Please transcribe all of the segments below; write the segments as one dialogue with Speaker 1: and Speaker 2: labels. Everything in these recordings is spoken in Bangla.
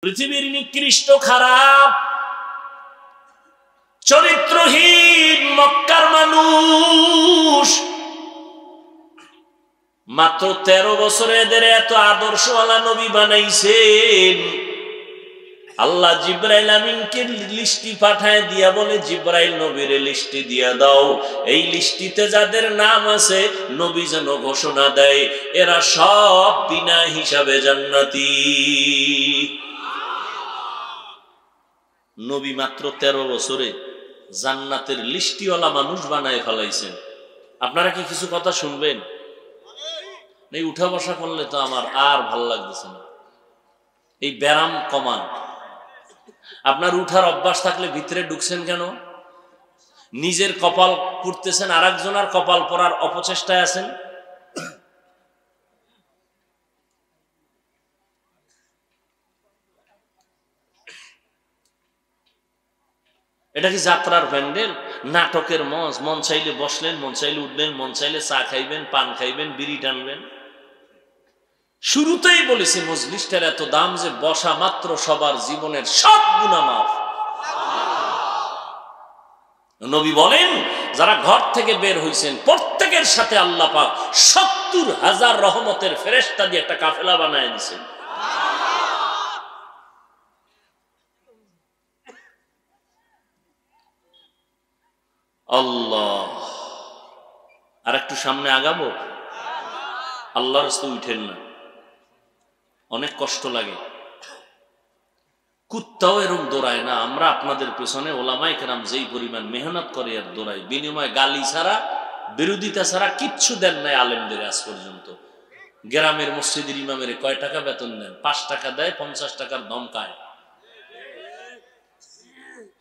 Speaker 1: পৃথিবীর নিকৃষ্ট খারাপ চরিত্রহীন মক্কার মানুষ মাত্র 13 বছরে এদের এত আদর্শওয়ালা নবী বানাইছেন। আল্লাহ জিব্রাইল আমিনকে লিস্টি পাঠায় দিয়া বলে, জিব্রাইল নবীরে লিস্টি দিয়া দাও, এই লিস্টিতে যাদের নাম আছে নবী যেন ঘোষণা দেয় এরা সব বিনা হিসাবে জান্নাতি। নবী মাত্র 13 বছরে জান্নাতের লিস্টিওয়ালা মানুষ বানায় ফেলাইছেন। আপনারা কি কিছু কথা শুনবেন? এই উঠা বসা করলে তো আমার আর ভাল লাগতেছে না। এই ব্যারাম কমান। আপনার উঠার অভ্যাস থাকলে ভিতরে ঢুকছেন কেন? নিজের কপাল পুড়তেছেন, আর একজনের কপাল পড়ার অপচেষ্টায় আছেন। এটা কি যাত্রার প্যান্ডেল, নাটকের মঞ্চ? মন চাইলে বসলেন, মন চাইলে উঠবেন, মন চাইলে চা খাইবেন, পান খাইবেন, বিড়ি টানবেন। শুরুতেই বলেছি মজলিসটার এত দাম যে বসা মাত্র সবার জীবনের সব গুনাহ মাফ। নবী বলেন যারা ঘর থেকে বের হইছেন প্রত্যেকের সাথে আল্লাহ পাক 70,000 রহমতের ফেরেশতা দিয়ে একটা কাফেলা বানায় দিয়েছেন। আল্লাহ, আর একটু সামনে আগাবো? আল্লাহর রাস্তায় উঠেন না, অনেক কষ্ট লাগে। কুত্তাও এরকম দৌড়ায় না। আমরা আপনাদের পেছনে ওলামায়ে কেরাম যেই পরিমাণ মেহনত করে আর দৌড়াই, বিনিময়ে গালি ছাড়া, বিরোধিতা ছাড়া কিচ্ছু দেন নাই আলেমদের আজ পর্যন্ত। গ্রামের মসজিদের ইমামের কয় টাকা বেতন দেন? 5 টাকা দেয়, 50 টাকার ধমকায়।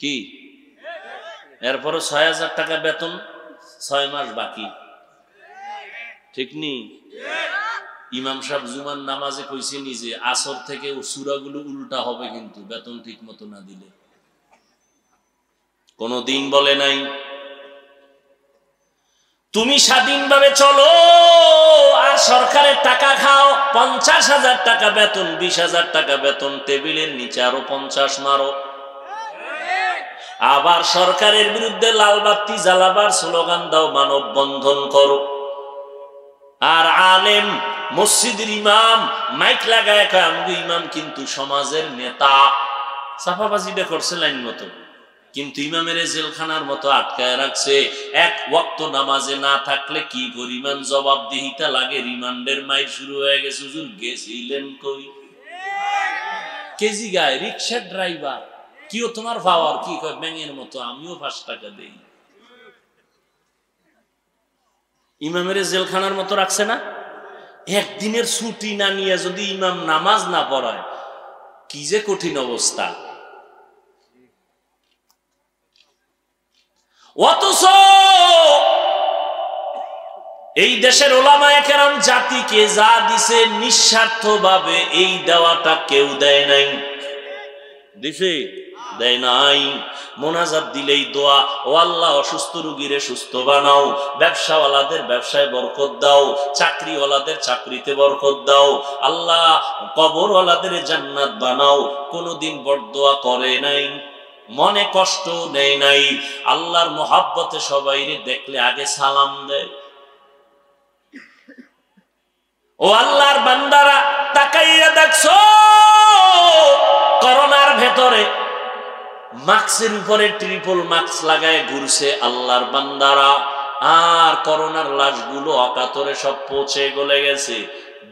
Speaker 1: কি এরপরও 6,000 টাকা বেতন, 6 মাস বাকি। ঠিক নি? ইমাম সাহেব জুমার নামাজে কইছে নিজে আসর থেকে সূরাগুলো উল্টা হবে কিন্তু বেতন ঠিক মতো না দিলে। কোনদিন বলে নাই তুমি স্বাধীনভাবে চলো আর সরকারের টাকা খাও। 50,000 টাকা বেতন, 20,000 টাকা বেতন, টেবিলের নিচে আরো 50 মারো। আবার সরকারের বিরুদ্ধে লাল বাতি জ্বালাবার স্লোগান দাও, মানববন্ধন করো। আর আলেম মসজিদের ইমাম মাইক লাগায় কয় আমগো ইমাম কিন্তু সমাজের নেতা। সাফাবাজিটা করছে লাইন মতো, কিন্তু ইমামের জেলখানার মতো আটকায় রাখছে। এক ওয়াক্ত নামাজে না থাকলে কি পরিমাণ জবাবদিহিতা লাগে। রিমান্ডের মাইর শুরু হয়ে গেছে। হুজুর গেছিলেন কই? কেজি গায় রিকশার ড্রাইভার, কিও তোমার পাওয়ার? কি কয় ব্যাঙের মতো, আমিও 5 টাকা দেই। ইমামের জেলখানার মতো রাখছে না? একদিনের ছুটি না নিয়ে যদি ইমাম নামাজ না পড়ায় কি যে কঠিন অবস্থা। অথচ এই দেশের ওলামায়ে কেরাম জাতিকে যা দিছে নিঃস্বার্থভাবে এই দেওয়াটা কেউ দেয় নাই। দিছে? দেয় নাই। মোনাজাত দিলেই দোয়া, ও আল্লাহ অসুস্থ রোগীরে সুস্থ বানাও, ব্যবসাওয়ালাদের ব্যবসায় বরকত দাও, চাকরিওয়ালাদের চাকরিতে বরকত দাও, আল্লাহ কবরওয়ালাদের জান্নাত বানাও। কোনদিন বরদোয়া করে নাই, মনে কষ্ট নেই নাই। আল্লাহর মোহাব্বতে সবাইরে দেখলে আগে সালাম দেয়। ও আল্লাহর বান্দারা তাকাইয়া দেখছো করোনার ভেতরে মাস্কের উপরে ট্রিপল মাস্ক লাগায় ঘুরছে আল্লাহর বান্দারা, আর করোনার লাশগুলো অকাতরে সব পচে গলে গেছে।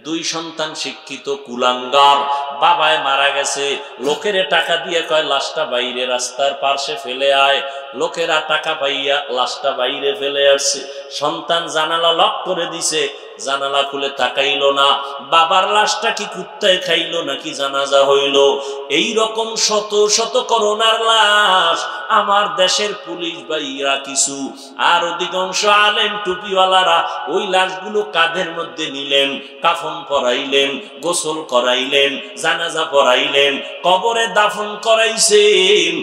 Speaker 1: 2 সন্তান শিক্ষিত কুলাঙ্গার, বাবায় মারা গেছে, লোকেরে টাকা দিয়ে কয় লাশটা বাইরে রাস্তার পাশে ফেলে আয়। লোকেরা টাকা পাইয়া লাশটা বাইরে ফেলে আসছে। সন্তান জানালা লক করে দিছে, জানালা খুলে তাকাইলো না। বাবার লাশটা কি কুত্তায় খাইলো নাকি জানাজা হইল? এই রকম শত শত করোনার লাশ আমার দেশের পুলিশ ভাইরা কিছু, আর অধিকাংশ আলেম টুপিওয়ালারা ওই লাশগুলো কাঁধের মধ্যে নিলেন, কাফন পরাইলেন, গোসল করাইলেন, জানাজা পড়াইলেন, কবরে দাফন করাইছেন।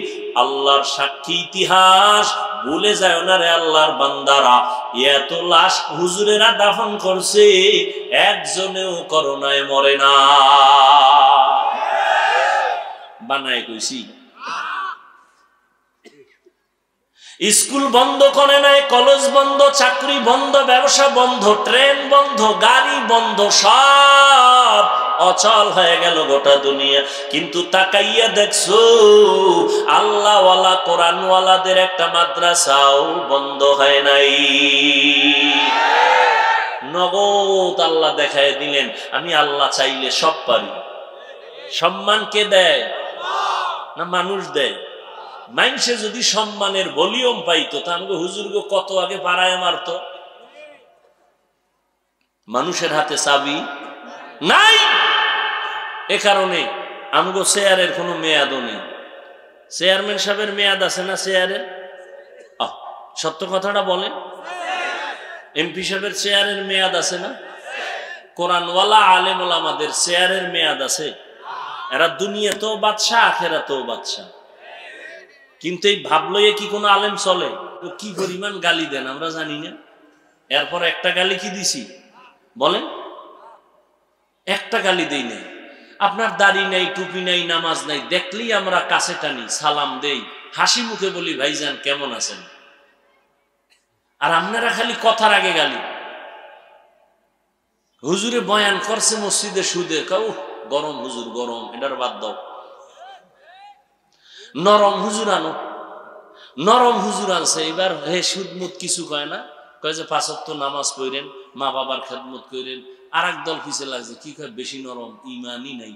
Speaker 1: আল্লাহর সাক্ষী ইতিহাস, ভুলে যায় না রে আল্লাহর বান্দারা। এত লাশ হুজুরেরা দাফন করছে, একজনেও করোনায় মরে না। বানায় কইছি? স্কুল বন্ধ করে নাই, কলেজ বন্ধ, চাকরি বন্ধ, ব্যবসা বন্ধ, ট্রেন বন্ধ, গাড়ি বন্ধ, সব অচল হয়ে গেল গোটা দুনিয়া। কিন্তু তাকাইয়া দেখছো আল্লাহওয়ালা কোরআনওয়ালাদের একটা মাদ্রাসাও বন্ধ হয় নাই। নগদ আল্লাহ দেখায় দিলেন, আমি আল্লাহ চাইলে সব পারি। সম্মান কে দেয়? না মানুষ দেয়? মানুষে যদি সম্মানের ভলিউম পাইতো তা আমাকে হুজুরগো কত আগে পাড়ায় মারত। মানুষের হাতে চাবি নাই, এ কারণে আমগো চেয়ারের কোনো মেয়াদও নেই। চেয়ারম্যান সাহেবের মেয়াদ আছে না চেয়ারের? সত্য কথাটা বলেন। এমপি সাহেবের চেয়ারের মেয়াদ আছে না? কোরআনওয়ালা আলেম ওলামাদের চেয়ারের মেয়াদ আছে? এরা দুনিয়াতেও বাদশাহ, আখেরাতেও বাদশাহ। কিন্তু এই ভাবলয়ে কি কোনো আলেম চলে? কি পরিমাণ গালি দেন আমরা জানি না। এরপর একটা গালি কি দিছি বলেন? একটা গালি দেই নাই। আপনার দাড়ি নাই, টুপি নাই, নামাজ নাই, দেখলেই আমরা কাছে টানি, সালাম দেই, হাসি মুখে বলি ভাইজান কেমন আছেন। আর আপনারা খালি কথার আগে গালি। হুজুরে বয়ান করছে মসজিদে সুদের, কাউ গরম হুজুর গরম, এটার বাদ দাও। নরম হুজুর আনো, নরম হুজুর আনছে। এবার হে সুদমুদ কিছু কয় না, কয় যে 5 ওয়াক্ত নামাজ পড়েন, মা বাবার খেদমত করেন। আর এক দল পিছে লাগছে, কি কয় বেশি নরম, ইমানই নাই।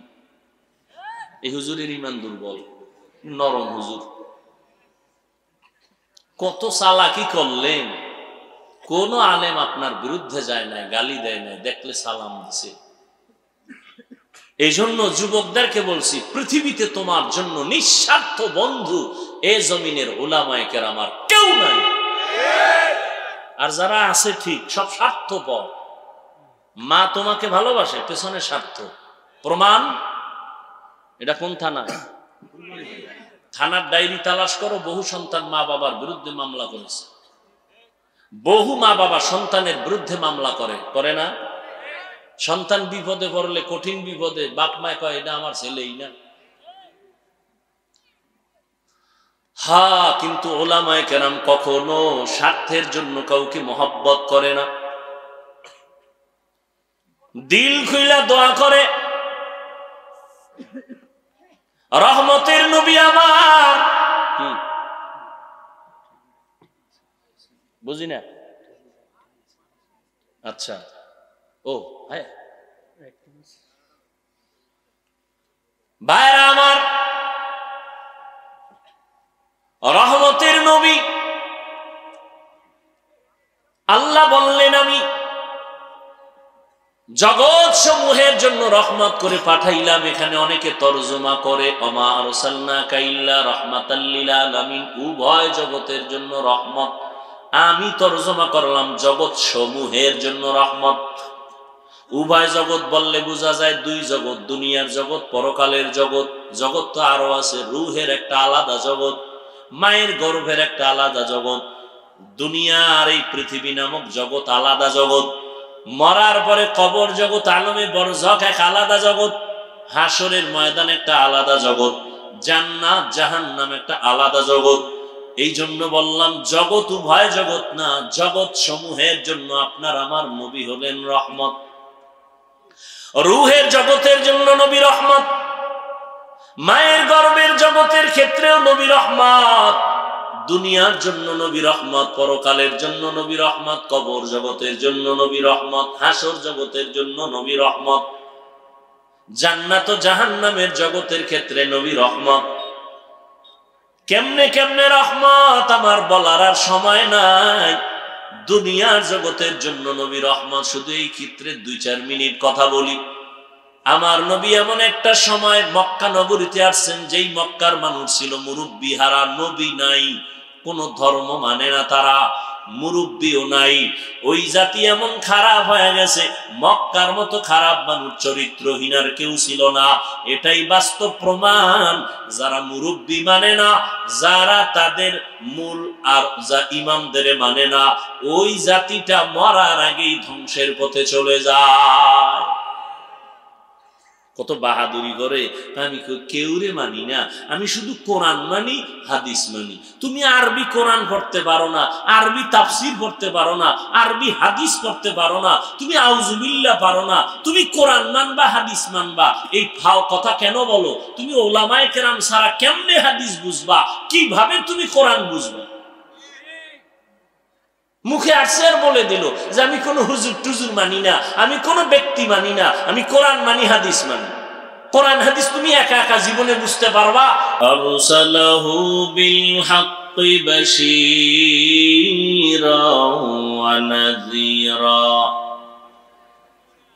Speaker 1: এই হুজুরের ইমান দুর্বল, নরম হুজুর। কত চালাকি করলেন। কোন আলেম আপনার বিরুদ্ধে যায় নাই, গালি দেয় নাই, দেখলে সালাম দিছে। এই জন্য যুবকদেরকে বলছি, পৃথিবীতে তোমার জন্য নিঃস্বার্থ বন্ধু এ জমিনের উলামায়ে কেরাম আর কেউ নাই। আর যারা আছে ঠিক সব স্বার্থপর। মা তোমাকে ভালোবাসে, পেছনে স্বার্থ। প্রমাণ? এটা কোন থানা? থানার ডায়েরি তালাশ করো, বহু সন্তান মা বাবার বিরুদ্ধে মামলা করেছে। বহু মা বাবা সন্তানের বিরুদ্ধে মামলা করে না? সন্তান বিপদে পড়লে, কঠিন বিপদে, বাপ মায় কয় এটা আমার ছেলেই না। কিন্তু ওলামায়ে কেরাম কখনো স্বার্থের জন্য কাউকে মহব্বত করে না। দিল খুইলা দোয়া করে, রহমতের নবী আমার। বুঝি না? আচ্ছা, ও হ্যাঁ ভাইরা আমার, রহমতের নবী আল্লাহ বললেন আমি জগৎ সমূহের জন্য রহমত করে পাঠাইলাম। এখানে অনেকে তরজমা করে ওমা আরসালনাকা ইল্লা রাহমাতাল লিল আলামিন, উভয় জগতের জন্য রহমত। আমি তরজমা করলাম জগৎ সমূহের জন্য রহমত। উভয় জগৎ বললে বোঝা যায় দুই জগৎ, দুনিয়ার জগৎ, পরকালের জগৎ। জগৎ তো আরো আছে, রূহের একটা আলাদা জগৎ, মায়ের গর্ভের একটা আলাদা জগৎ, দুনিয়া আর এই পৃথিবী নামক জগৎ আলাদা জগৎ। মরার পরে কবর জগৎ, আলমে বরজখ এক আলাদা জগৎ, হাসরের ময়দান একটা আলাদা জগৎ, জান্নাত জাহান্নাম একটা আলাদা জগৎ। এই জন্য বললাম জগৎ উভয় জগৎ না, জগৎ সমূহের জন্য আপনার আমার নবী হলেন রহমত। রূহের জগতের জন্য নবী রহমত, মায়ের গর্ভের জগতের ক্ষেত্রেও নবী রহমত, দুনিয়ার জন্য নবী রহমত, পরকালের জন্য নবী রহমত, কবর জগতের জন্য নবী রহমত, হাসর জগতের জন্য নবী রহমত, জান্নাত ও জাহান্নামের জগতের ক্ষেত্রে নবী রহমত। কেমনে কেমনে রহমত আমার বলার আর সময় নাই। দুনিয়ার জগতের জন্য নবী রহমত, শুধু এই ক্ষেত্রে 2-4 মিনিট কথা বলি। আমার নবী এমন একটা সময় মক্কা নগরীতে আসছেন, যেই মক্কার মানুষ ছিল মুরব্বি হারা, নবী নাই, কোন ধর্ম মানে না তারা, মুরব্বিও নাই। ওই জাতি এমন খারাপ হয়ে গেছে, মক্কার মতো খারাপ মানুষ চরিত্রহীন আর কেউ ছিল না। এটাই বাস্তব প্রমাণ। যারা মুরব্বি মানে না, যারা তাদের মূল আর যা ইমামদের মানে না, ওই জাতিটা মরার আগেই ধ্বংসের পথে চলে যায়। কত বাহাদুরি করে। আমি কেউরে মানি না, আমি শুধু কোরআন মানি, হাদিস মানি। তুমি আরবি কোরআন পড়তে পারো না, আরবি তাফসির পড়তে পারো না, আরবি হাদিস পড়তে পারো না, তুমি আউযুবিল্লাহ পারো না, তুমি কোরআন মানবা হাদিস মানবা, এই ফাও কথা কেন বলো? তুমি ওলামায়ে কেরাম ছাড়া কেমনে হাদিস বুঝবা? কিভাবে তুমি কোরআন বুঝবা? মুখে আসছে আর বলে দিল যে আমি কোনো হুজুর টুজুর মানি না, আমি কোনো ব্যক্তি মানি না, আমি কোরআন মানি, হাদিস মানি। কোরআন হাদিস তুমি একা একা জীবনে বুঝতে পারবা? আরসালাহু বিল হাক্কি বাশীরা ওয়া নাযীরা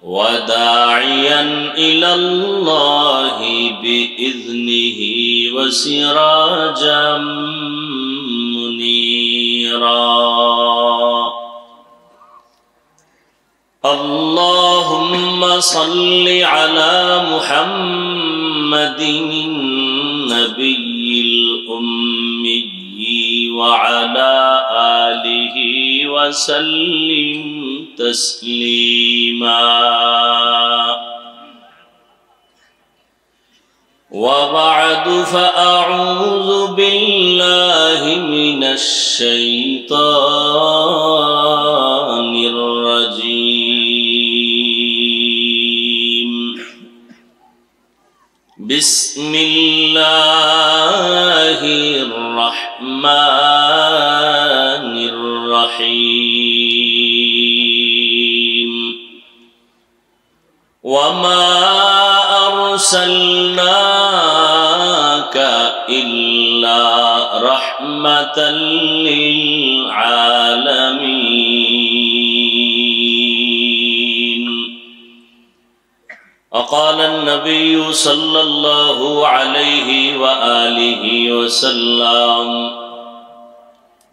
Speaker 1: ওয়া দাঈয়ান ইলাল্লাহি বিইযনিহি ওয়া সিরাজাম মুনীরা। اللهم صل على محمد النبي الأمي وعلى آله وسلم تسليما. وبعد فأعوذ بالله من الشيطان الرجيم. بسم الله الرحمن الرحيم. وما أرسلناك إلا رحمة للعالمين. وقال النبي صلى الله عليه وآله وسلم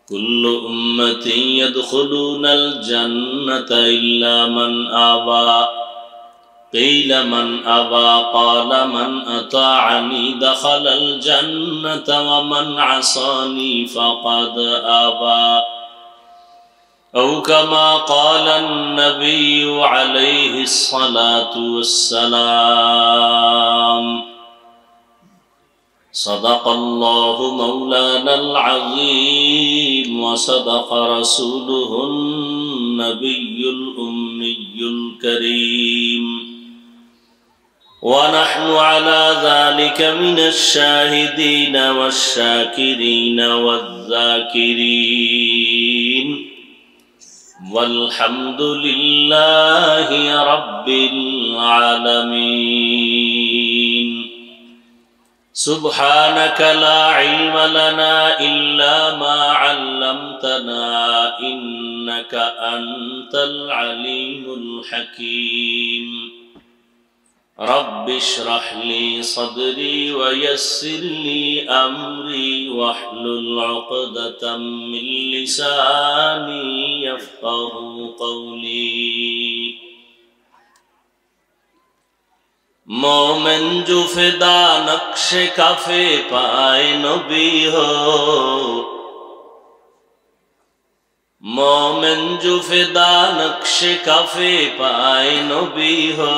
Speaker 1: كل أمتي يدخلون الجنة إلا من أبى. قيل من أبى؟ قال من أطاعني دخل الجنة ومن عصاني فقد أبى. أو كما قال النبي عليه الصلاة والسلام. صدق الله مولانا العظيم وصدق رسوله النبي الأمي الكريم. ونحن على ذلك من الشاهدين والشاكرين والذاكرين. والحمد لله رب العالمين. سبحانك لا علم لنا إلا ما علمتنا إنك أنت العليم الحكيم. رب اشرح لي صدري ويسر لي أمري واحلل عقدة من لساني يفقه قولي. مومن جو فدا نقش کافے پائے نبی ہو. مومن جو فدا نقش کافے پائے نبی ہو.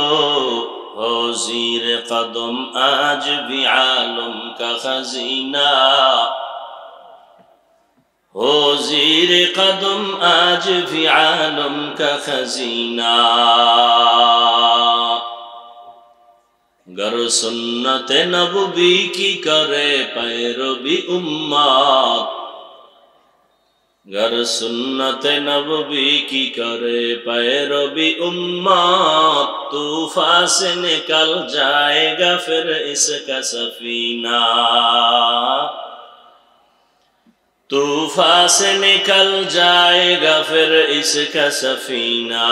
Speaker 1: ہو زیر قدم آج بھی عالم کا خزینہ. ہو زیر قدم آج بھی عالم کا خزینہ. گر سنت نبوی کی کرے پیروی امت. گر سنت نبوی کی کرے پیروی امت. طوفان سے نکل جائے گا پھر اس کا سفینہ. طوفان سے نکل جائے گا پھر اس کا سفینہ.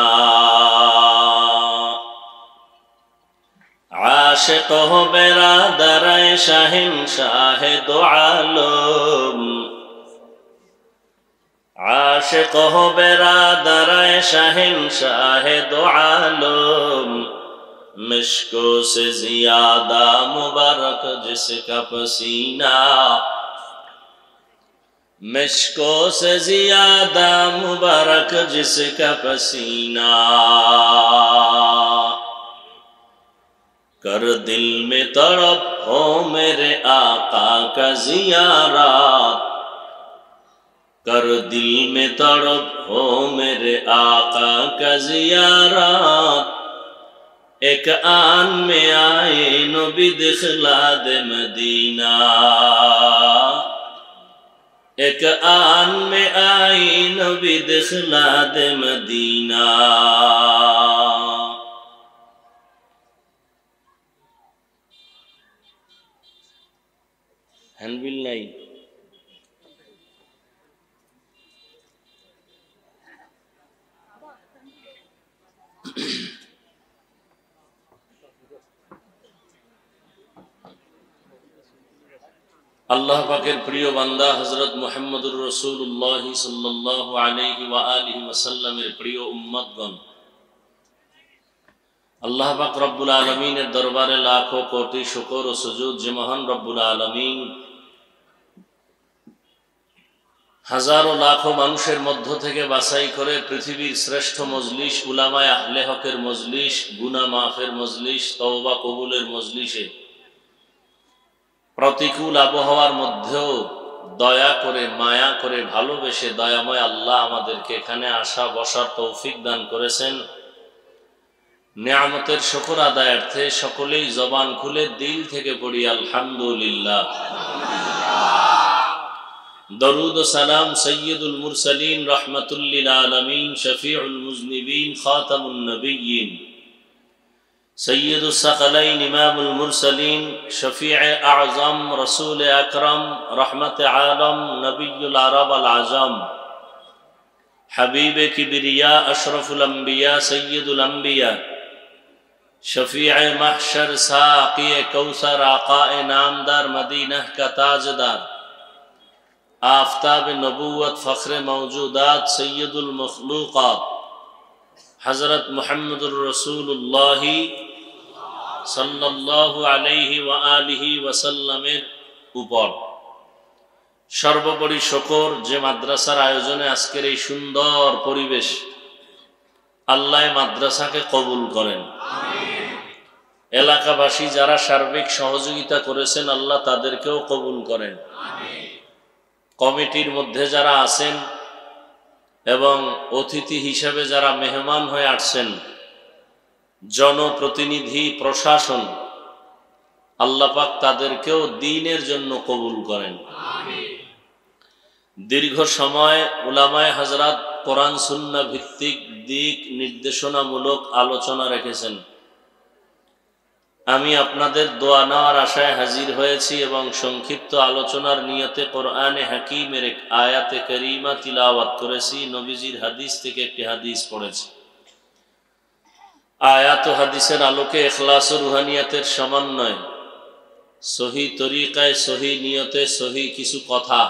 Speaker 1: عاشق ہو برادر شہنشاہ دو عالم. عاشق ہو برادر شہنشاہ دو عالم. مشکوں سے زیادہ مبارک جس کا پسینہ. مشکوں سے زیادہ مبارک جس کا پسینہ. कर दिल में तड़प हो मेरे आका का जियारत, कर दिल में तड़प हो मेरे आका का जियारत, एक आन में आए नबी दिखला दे मदीना, एक आन में आई नबी दिखला दे मदीना। হ্যান্ডবিল নাই? আল্লাহ পাকের প্রিয় বান্দা হযরত মুহাম্মদুর রাসূলুল্লাহ সাল্লাল্লাহু আলাইহি ওয়া আলিহি ওয়াসাল্লামের প্রিয় উম্মতগণ, আল্লাহ পাক রব্বুল আলামিনের দরবারে লাখো কোটি শুকর ও সুজুদ যে মহান রব্বুল আলামিন হাজারো লাখো মানুষের মধ্য থেকে বাছাই করে পৃথিবীর শ্রেষ্ঠ মজলিস উলামায়ে আহলে হকের মজলিস, গুনাহ মাফের মজলিস, তওবা কবুলের মজলিসে প্রতিকূল আবহাওয়ার মধ্যেও দয়া করে মায়া করে ভালোবেসে দয়াময় আল্লাহ আমাদেরকে এখানে আসা বসার তৌফিক দান করেছেন। নিয়ামতের শুকর আদায়ার্থে সকলেই জবান খুলে দিল থেকে পড়ি আলহামদুলিল্লাহ। দরুদ ও সালাম সৈয়দুল মুরসালিন রাহমাতুল লিল আলামিন শফিউল মুজনিবিন খাতামুন নবিয়্যিন সৈয়দুস সাকালাইন ইমামুল মুরসালিন শফিউ আযম রাসূল আকরাম রহমতে আলম নবিয়ুল আরব আল আজম হাবিবে কিবরিয়া আশরাফুল আম্বিয়া সৈয়দুল আম্বিয়া शफीअ महशर साक़ी कौसर आक़ाए नामदार मदीना का ताजदार आफ़ताब नबूवत फ़ख्र मौजूदात सैयदुल मखलूक़ात हज़रत मुहम्मदुर रसूलुल्लाह सल्लल्लाहु अलैहि व आलिहि वसल्लमेर ऊपर सर्वोपरि शुक्र जे माद्रासार आयोजने आजकेर এই সুন্দর পরিবেশ আল্লাহ মাদ্রাসাকে কবুল করেন। এলাকাবাসী যারা সার্বিক সহযোগিতা করেছেন আল্লাহ তাদেরকেও কবুল করেন। কমিটির মধ্যে যারা আছেন এবং অতিথি হিসেবে যারা মেহমান হয়ে আসছেন, জনপ্রতিনিধি, প্রশাসন, আল্লাহ পাক তাদেরকেও দ্বীনের জন্য কবুল করেন। দীর্ঘ সময় উলামায়ে হযরত কোরআন সুন্নাহ ভিত্তিক দিক নির্দেশনামূলক আলোচনা রেখেছেন। আমি আপনাদের দোয়া নেওয়ার আশায় হাজির হয়েছি এবং সংক্ষিপ্ত আলোচনার নিয়তে কোরআনে হাকিমের এক আয়াতে কারীমা তিলাওয়াত করেছি। নবীজির হাদিস থেকে একটি হাদিস পড়েছি। আয়াত ও হাদিসের আলোকে ইখলাস ও রুহানিয়াতের সমন্বয়, সহি তরিকায়, সহি নিয়তে, সহি কিছু কথা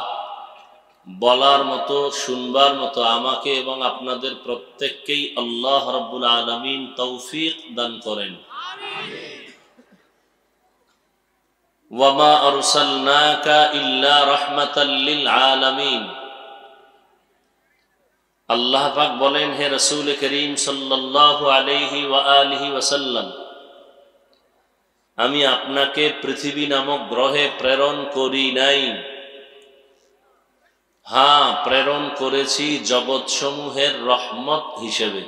Speaker 1: বলার মতো, শুনবার মতো আমাকে এবং আপনাদের প্রত্যেককেই আল্লাহ রাব্বুল আলামিন তৌফিক দান করেন। ওয়ামা আরসালনাকা ইল্লা রাহমাতাল লিল আলামিন। আল্লাহ পাক বলেন, হে রাসূল করিম সাল্লাল্লাহু আলাইহি ওয়া আলিহি ওয়াসাল্লাম, আমি আপনাকে পৃথিবী নামক গ্রহে প্রেরণ করি নাই, হ্যাঁ প্রেরণ করেছি জগৎসমূহের রহমত হিসেবে।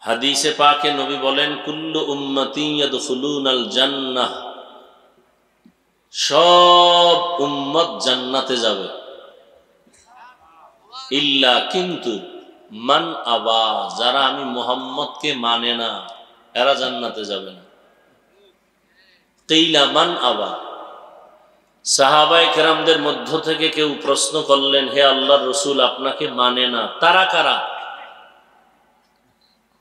Speaker 1: হাদিসে পাকে নবী বলেন, কুল্লু উম্মতি ইয়াদখুলুনাল জান্নাহ, সব উম্মত জান্নাতে যাবে, ইল্লা কিন্তু মান আবা, যারা আমি মুহাম্মদকে মানে না এরা জান্নাতে যাবে না। কিলা মান আবা, সাহাবায়ে কেরামদের মধ্য থেকে কেউ প্রশ্ন করলেন, হে আল্লাহর রাসূল আপনাকে মানে না, তারা কারা?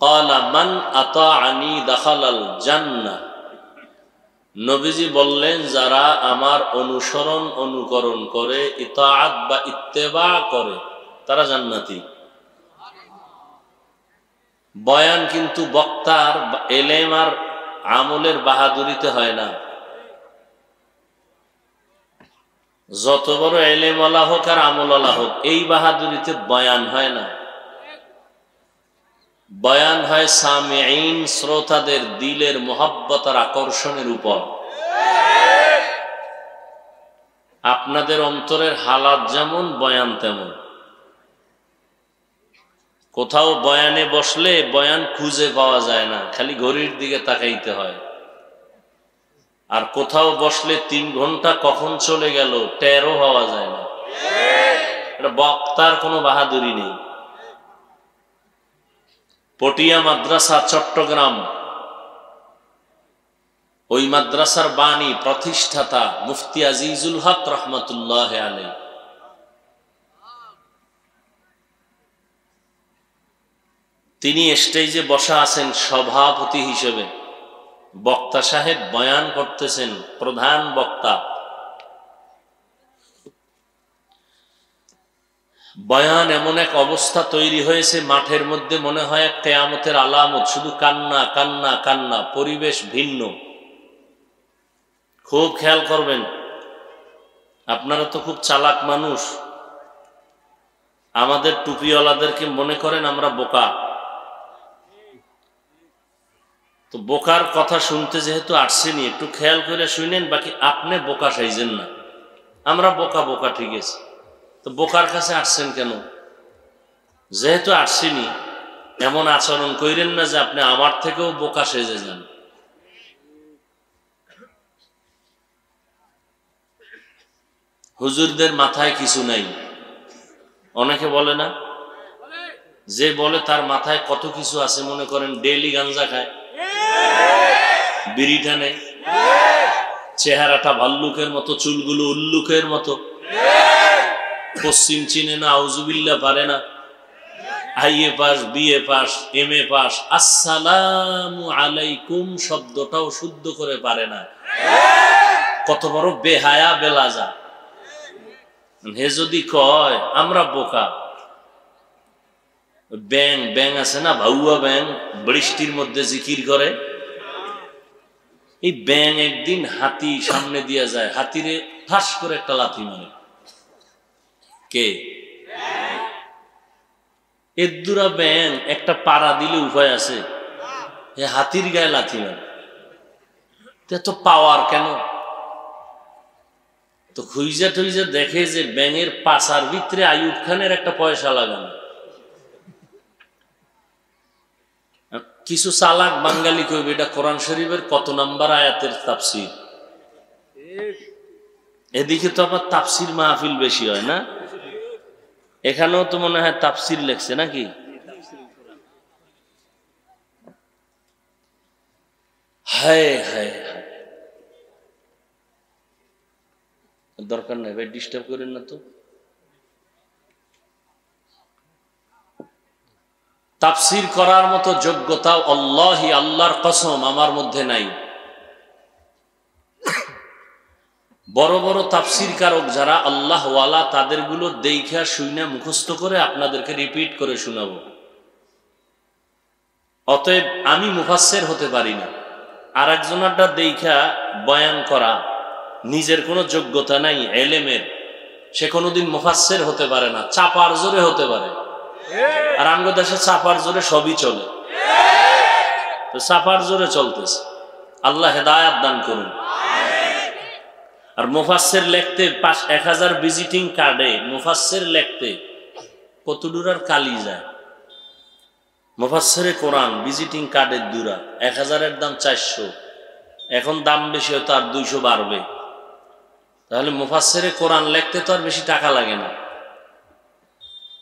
Speaker 1: ক্বালা মান আতাআনি দাখালাল জান্নাহ, নবীজি বললেন যারা আমার অনুসরণ অনুকরণ করে, ইতাআত বা ইত্তেবা করে, তারা জান্নাতি। বয়ান কিন্তু বক্তার এলেম আর আমলের বাহাদুরিতে হয় না। যত বড় এলেমওয়ালা হোক আর আমলওয়ালা হোক, এই বাহাদুরিতে বয়ান হয় না। বয়ান হয় সামিঈন শ্রোতাদের দিলের মোহাব্বত আর আকর্ষণের উপর। আপনাদের অন্তরের হালাত যেমন বয়ান তেমন। কোথাও বয়ানে বসলে বয়ান খুঁজে পাওয়া যায় না, খালি ঘড়ির দিকে তাকাইতে হয়। আর কোথাও বসলে 3 ঘন্টা কখন চলে গেল টেরও হওয়া যায় না। এটা বক্তার কোনো বাহাদুরি নেই। পটিয়া মাদ্রাসা চট্টগ্রাম, ওই মাদ্রাসার বাণী প্রতিষ্ঠাতা মুফতি আজিজুল হক রহমতুল্লাহ আলাইহি, তিনি স্টেজে বসা আছেন সভাপতি হিসেবে। বক্তা সাহেব বয়ান করতেছেন, প্রধান বক্তা। বয়ান এমন এক অবস্থা তৈরি হয়েছে, মাঠের মধ্যে মনে হয় কিয়ামতের আলামত, শুধু কান্না কান্না কান্না, পরিবেশ ভিন্ন। খুব খেয়াল করবেন, আপনারা তো খুব চালাক মানুষ, আমাদের টুপিওয়ালাদেরকে মনে করেন আমরা বোকা। তো বোকার কথা শুনতে যেহেতু আসছেনি, একটু খেয়াল করে শুনেন, বাকি আপনি বোকা সাইজেন না। আমরা বোকা বোকা ঠিক আছে, তো বোকার কাছে আসছেন কেন? যেহেতু আসছেনি, এমন আচরণ কইরেন না যে আপনি আমার থেকেও বোকা সেজে যান। হুজুরদের মাথায় কিছু নাই, অনেকে বলে না, যে বলে তার মাথায় কত কিছু আছে। মনে করেন ডেইলি গাঞ্জা খায়, বিড়ি টানে, চেহারাটা ভাল্লুকের মতো, চুলগুলো উল্লুকের মতো, পশ্চিম চিনে না, আউজুবিল্লাহ পারে না, I A pass, B A pass, M A pass, আসসালামু আলাইকুম শব্দটাও শুদ্ধ করে পারে না। কত বড় বেহায়া বেলাজা। হে যদি কয় আমরা বোকা, ব্যাং ব্যাং আছে না, ভাউয়া ব্যাং, বৃষ্টির মধ্যে জিকির করে। এই ব্যাং একদিন হাতি সামনে দিয়ে যায়, হাতিরে ঠাস করে একটা লাথি মারে। কে? এদুরা ব্যাং একটা পাড়া দিলে উপায় আছে, হাতির গায়ে লাথি মারে। এত পাওয়ার কেন? তো খুইজা টুইজা দেখে যে ব্যাঙের পাছার ভিতরে আইয়ুব খানের একটা পয়সা লাগানো। কিছু চালাক বাঙালি কইবে এটা কোরআন শরীফের কত নাম্বার আয়াতের তাফসীর। এদিকে তো আবার তাফসীর মাহফিল বেশি হয় না, এখানেও তো মনে হয় তাফসীর লেখছে নাকি? হায় হায়, দরকার নাই ভাই, ডিস্টার্ব করেন না তো। তাফসীর করার মতো যোগ্যতা আল্লাহি, আল্লাহর কসম, আমার মধ্যে নাই। বড় বড় তাফসীর কারক যারা আল্লাহ ওয়ালা, তাদের গুলো দেখা শুনে মুখস্থ করে আপনাদেরকে রিপিট করে শোনাবো। অতএব আমি মুফাসসির হতে পারি না, আর একজনেরটা দেখা বয়ান করা, নিজের কোনো যোগ্যতা নাই এলেমের, সে কোনোদিন মুফাসসির হতে পারে না। চাপার জোরে হতে পারে, আর আমগো দেশে চাপার জোরে সবই চলে, তো চাপার জোরে চলতেছে। আল্লাহ হেদায়াত দান করুন। আর মুফাসসির লিখতে 1000 ভিজিটিং কার্ডে মুফাসসির লিখতে কত দূরার কালি যায়। মুফাসসিরে কোরআন ভিজিটিং কার্ডের দূরা 1000-এর দাম 400, এখন দাম বেশি হয়তো আর 200 বাড়বে। তাহলে মুফাসসিরে কোরআন লিখতে তো আর বেশি টাকা লাগে না।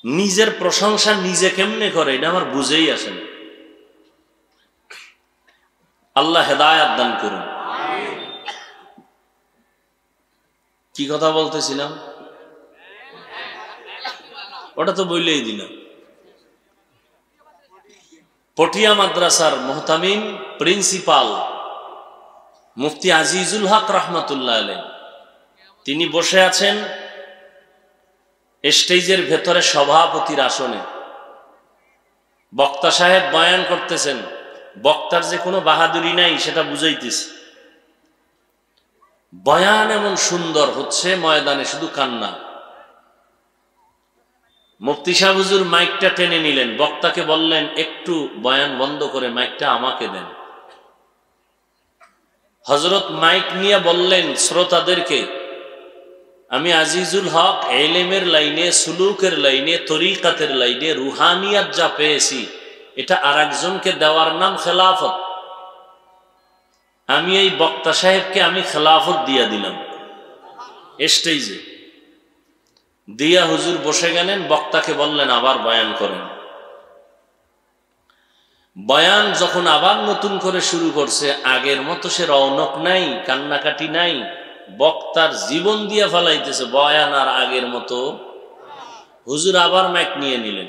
Speaker 1: নিজের প্রশংসা নিজে কেমনে করে এটা আমার বুঝেই আসে না। আল্লাহ হেদায়াত দান করুন। কি কথা বলতেছিলাম? ওটা তো বললেই দিলাম। পটিয়া মাদ্রাসার মুহতামিম প্রিন্সিপাল মুফতি আজিজুল হক রহমতুল্লাহ আলাইহি, তিনি বসে আছেন স্টেজের ভেতরে সভাপতির আসনে। বক্তা সাহেব বয়ান করতেছেন, বক্তার যে কোনো বাহাদুরি নাই সেটা বুঝাইতেছে। বয়ান এমন সুন্দর হচ্ছে, ময়দানে শুধু কান্না। মুফতি সাহেব হুজুর মাইকটা টেনে নিলেন, বক্তাকে বললেন একটু বয়ান বন্ধ করে মাইকটা আমাকে দেন। হযরত মাইক নিয়ে বললেন শ্রোতাদেরকে, আমি আজিজুল হক ইলমের লাইনে, সুলুকের লাইনে, তরিকাতের লাইনে রুহানিয়াত যা পেয়েছি এটা আরেকজনকে দেওয়ার নাম খেলাফত। আমি এই বক্তা সাহেবকে আমি খেলাফত দিয়া দিলাম স্টেজে। দিয়া হুজুর বসে গেলেন, বক্তাকে বললেন আবার বয়ান করেন। বয়ান যখন আবার নতুন করে শুরু করছে, আগের মতো সে রৌনক নাই, কান্নাকাটি নাই, বক্তার জীবন দিয়া ফেলাইতেছে, বয়ান আর আগের মতো। হুজুর আবার মাইক নিয়ে নিলেন,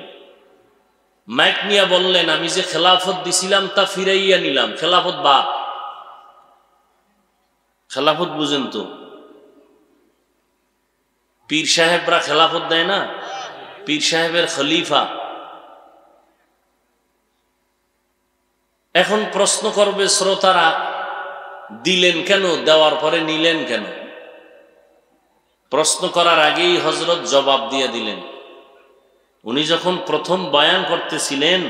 Speaker 1: মাইক নিয়ে বললেন আমি যে খেলাফত দিছিলাম তা ফিরাইয়া নিলাম, খেলাফত বাদ। খেলাফত বুঝেন তো, পীর সাহেবরা খেলাফত দেয় না, পীর সাহেবের খলিফা। এখন প্রশ্ন করবে শ্রোতারা, দিলেন কেন, দেওয়ার পরে নিলেন কেন? প্রশ্ন করার আগেই হযরত জবাব দিয়ে দিলেন। উনি যখন প্রথম বয়ান করতেছিলেন,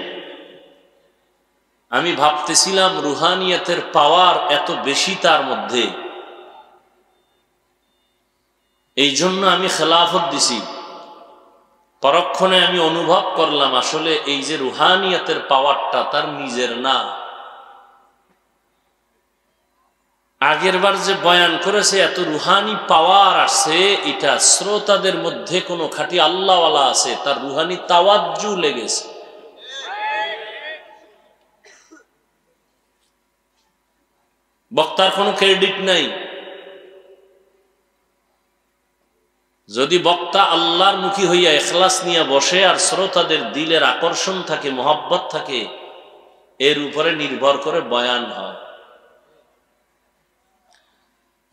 Speaker 1: আমি ভাবতেছিলাম রুহানিয়াতের পাওয়ার এত বেশি তার মধ্যে, এই জন্য আমি খেলাফত দিছি। পরক্ষণে আমি অনুভব করলাম আসলে এই যে রুহানিয়াতের পাওয়ারটা তার নিজের না। আগের বার যে বয়ান করেছে এত রুহানি পাওয়ার আসছে, এটা শ্রোতাদের মধ্যে কোনো খাঁটি আল্লাহওয়ালা আছে, তার রুহানি তাওয়াজ্জু লেগেছে। বক্তার কোনো ক্রেডিট নাই। যদি বক্তা আল্লাহর মুখী হইয়া ইখলাস নিয়ে বসে আর শ্রোতাদের দিলের আকর্ষণ থাকে, মহব্বত থাকে, এর উপরে নির্ভর করে বয়ান হয়।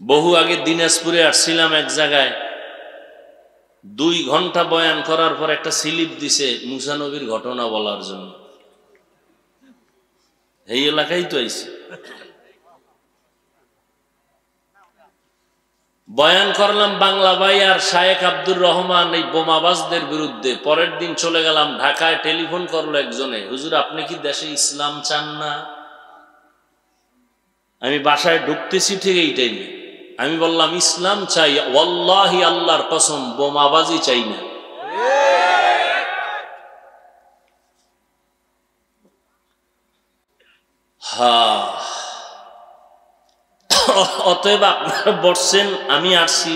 Speaker 1: বহু আগে দিনাজপুরে আসছিলাম এক জায়গায়, 2 ঘন্টা বয়ান করার পর একটা স্লিপ দিছে মুসা নবীর ঘটনা বলার জন্য। এই এলাকায় তো আইছি, বয়ান করলাম বাংলা ভাই আর শায়েখ আব্দুর রহমান এই বোমাবাজদের বিরুদ্ধে। পরের দিন চলে গেলাম ঢাকায়, টেলিফোন করলো একজনে, হুজুর আপনি কি দেশে ইসলাম চান না? আমি বাসায় ঢুকতেছি ঠিক এই টাইমে, আমি বললাম ইসলাম চাই, ওয়াল্লাহি আল্লাহর কসম বোমাবাজি চাই না। হ্যাঁ, অতএব আপনারা বলছেন, আমি আসছি,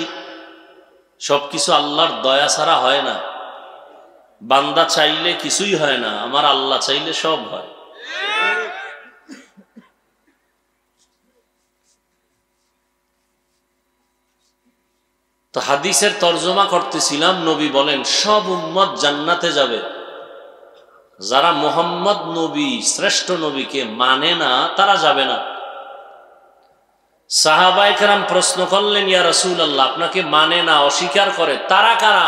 Speaker 1: সবকিছু আল্লাহর দয়া ছাড়া হয় না। বান্দা চাইলে কিছুই হয় না, আমার আল্লাহ চাইলে সব হয়। তো হাদিসের তর্জমা করতেছিলাম, নবী বলেন সব উম্মত জান্নাতে যাবে, যারা মুহাম্মদ নবী, শ্রেষ্ঠ নবীকে মানে না তারা যাবে না। সাহাবায়ে কেরাম প্রশ্ন করলেন, ইয়া রাসূলুল্লাহ আপনাকে মানে না, অস্বীকার করে, তারা কারা?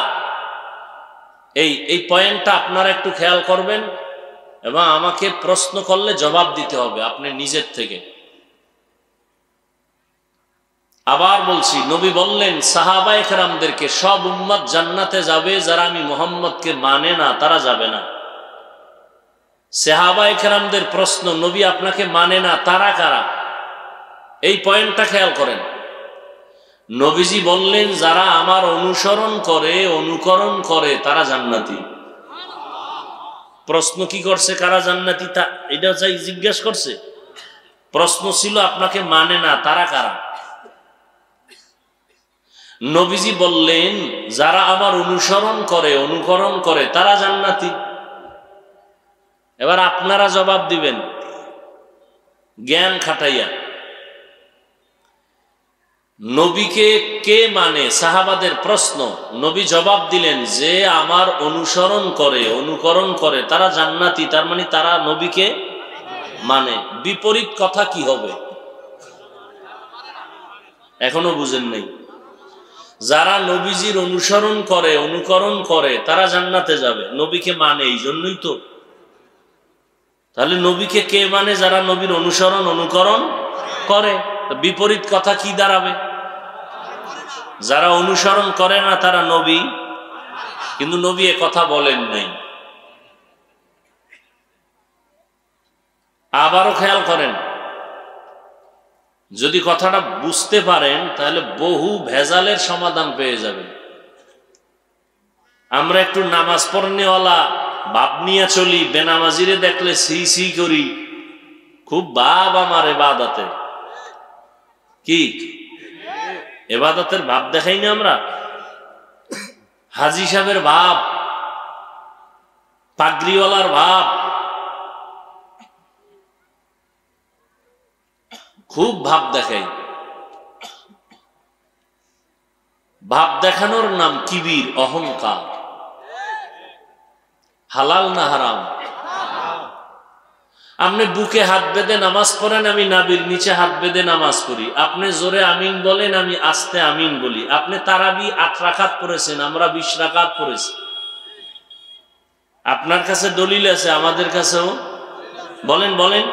Speaker 1: এই পয়েন্টটা আপনারা একটু খেয়াল করবেন এবং আমাকে প্রশ্ন করলে জবাব দিতে হবে আপনি নিজের থেকে। আবার বলছি, নবী বললেন সাহাবায়ে কেরামদেরকে সব উম্মত জান্নাতে যাবে, যারা আমি মুহাম্মদকে মানে না তারা যাবে না। সাহাবায়ে কেরামদের প্রশ্ন, নবী আপনাকে মানে না, তারা কারা? এই পয়েন্টটা খেয়াল করেন। নবীজি বললেন যারা আমার অনুসরণ করে, অনুকরণ করে তারা জান্নাতি। প্রশ্ন কি করছে, কারা জান্নাতি তা এটা চাই জিজ্ঞেস করছে। প্রশ্ন ছিল আপনাকে মানে না, তারা কারা? নবীজি বললেন যারা আমার অনুসরণ করে, অনুকরণ করে তারা জান্নাতি। এবার আপনারা জবাব দিবেন জ্ঞান খাটাইয়া। নবীকে কে মানে? সাহাবাদের প্রশ্ন। নবী জবাব দিলেন যে আমার অনুসরণ করে, অনুকরণ করে তারা জান্নাতি, তার মানে তারা নবীকে মানে। বিপরীত কথা কি হবে? এখনো বুঝেন নাই? যারা নবীজির অনুসরণ করে, অনুকরণ করে তারা জান্নাতে যাবে, নবীকে মানে, এই জন্যই তো। তাহলে নবীকে কে মানে? যারা নবীর অনুসরণ, অনুকরণ করে। বিপরীত কথা কি দাঁড়াবে? যারা অনুসরণ করে না তারা নবী কিন্তু নবী এ কথা বলেন নাই। আবারও খেয়াল করেন, যদি কথাটা বুঝতে পারেন তাহলে বহু ভেজালের সমাধান পেয়ে যাবেন। আমরা একটু নামাজ পড়নেওয়ালা ভাব নিয়ে চলি, বেনামাজিরে দেখলে সি সি করি, খুব ভাব আমার এবাদতে। কি এবাদতের ভাব দেখাই না আমরা? হাজি সাহেবের ভাব, পাগড়িওয়ালার ভাব, খুব ভাব দেখাই। ভাব দেখানোর নাম কিবির, অহংকার। হালাল না হারাম? আপনি বুকে হাত বেঁধে নামাজ পড়েন, আমি নাবির নিচে হাত বেঁধে নামাজ পড়ি। আপনি জোরে আমিন বলেন, আমি আস্তে আমিন বলি। আপনি তারাবি 8 রাকাত পড়েছেন, আমরা 20 রাকাত পড়েছি। আপনার কাছে দলিল আছে, আমাদের কাছেও বলেন বলেন।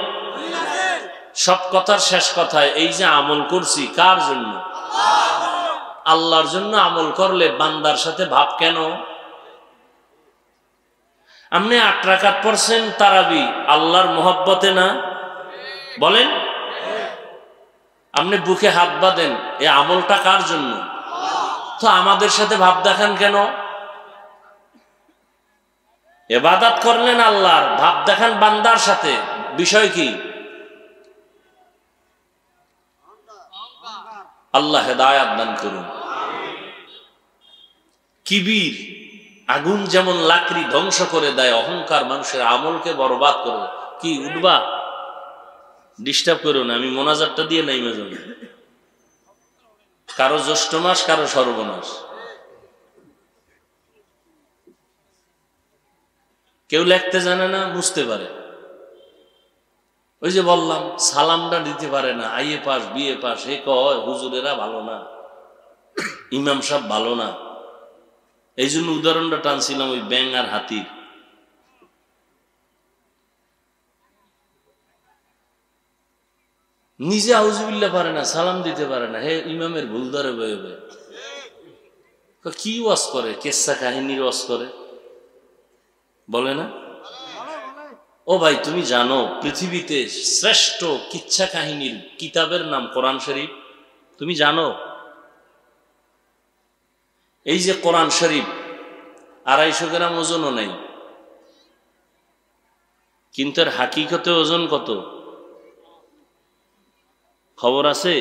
Speaker 1: সব কথার শেষ কথায় এই যে আমল করছি, কার জন্য? আল্লাহর জন্য। আমল করলে বান্দার সাথে ভাব কেন? আপনি 8 রাকাত পড়ছেন তারাবি, আল্লাহর মোহাব্বতে না? বলেন। আপনি বুকে হাত বাঁধেন, এই আমলটা কার জন্য? তো আমাদের সাথে ভাব দেখান কেন? ইবাদত করলেন আল্লাহর, ভাব দেখান বান্দার সাথে, বিষয় কি? আল্লাহ হেদায়াত দান করুন। কিবির আগুন যেমন লাকড়ি ধ্বংস করে দেয়, অহংকার মানুষের আমলকে বরবাদ করে। কি উঠবা? ডিস্টার্ব করো না, আমি মোনাজাতটা দিয়ে নাইমে যাব। কারো জ্যৈষ্ঠ মাস, কারো সর্বনাশ। কেউ লিখতে জানে না, বুঝতে পারে। ওই যে বললাম, সালামটা দিতে পারে না, আইএ পাস বিএ পাস। হে কয় হুজুরেরা ভালো না, ইমাম সাহেব ভালো না। এই জন্য উদাহরণটা টানছিলাম ওই ব্যাং আর হাতির। নিজে আউযুবিল্লাহ পারে না, সালাম দিতে পারে না, হে ইমামের ভুল ধরে বয়ে বয়ে। কি ওয়াজ করে? কেসা কাহিনীর ওয়াজ করে, বলে না? ও ভাই, তুমি জানো পৃথিবীতে শ্রেষ্ঠ কিচ্ছা কাহিনীর কিতাবের নাম কোরআন শরীফ? তুমি জানো? এই যে কোরআন শরীফ 250 গ্রাম ওজনও নেই, কিন্তু এর হাকিকতে ওজন কত খবর আছে?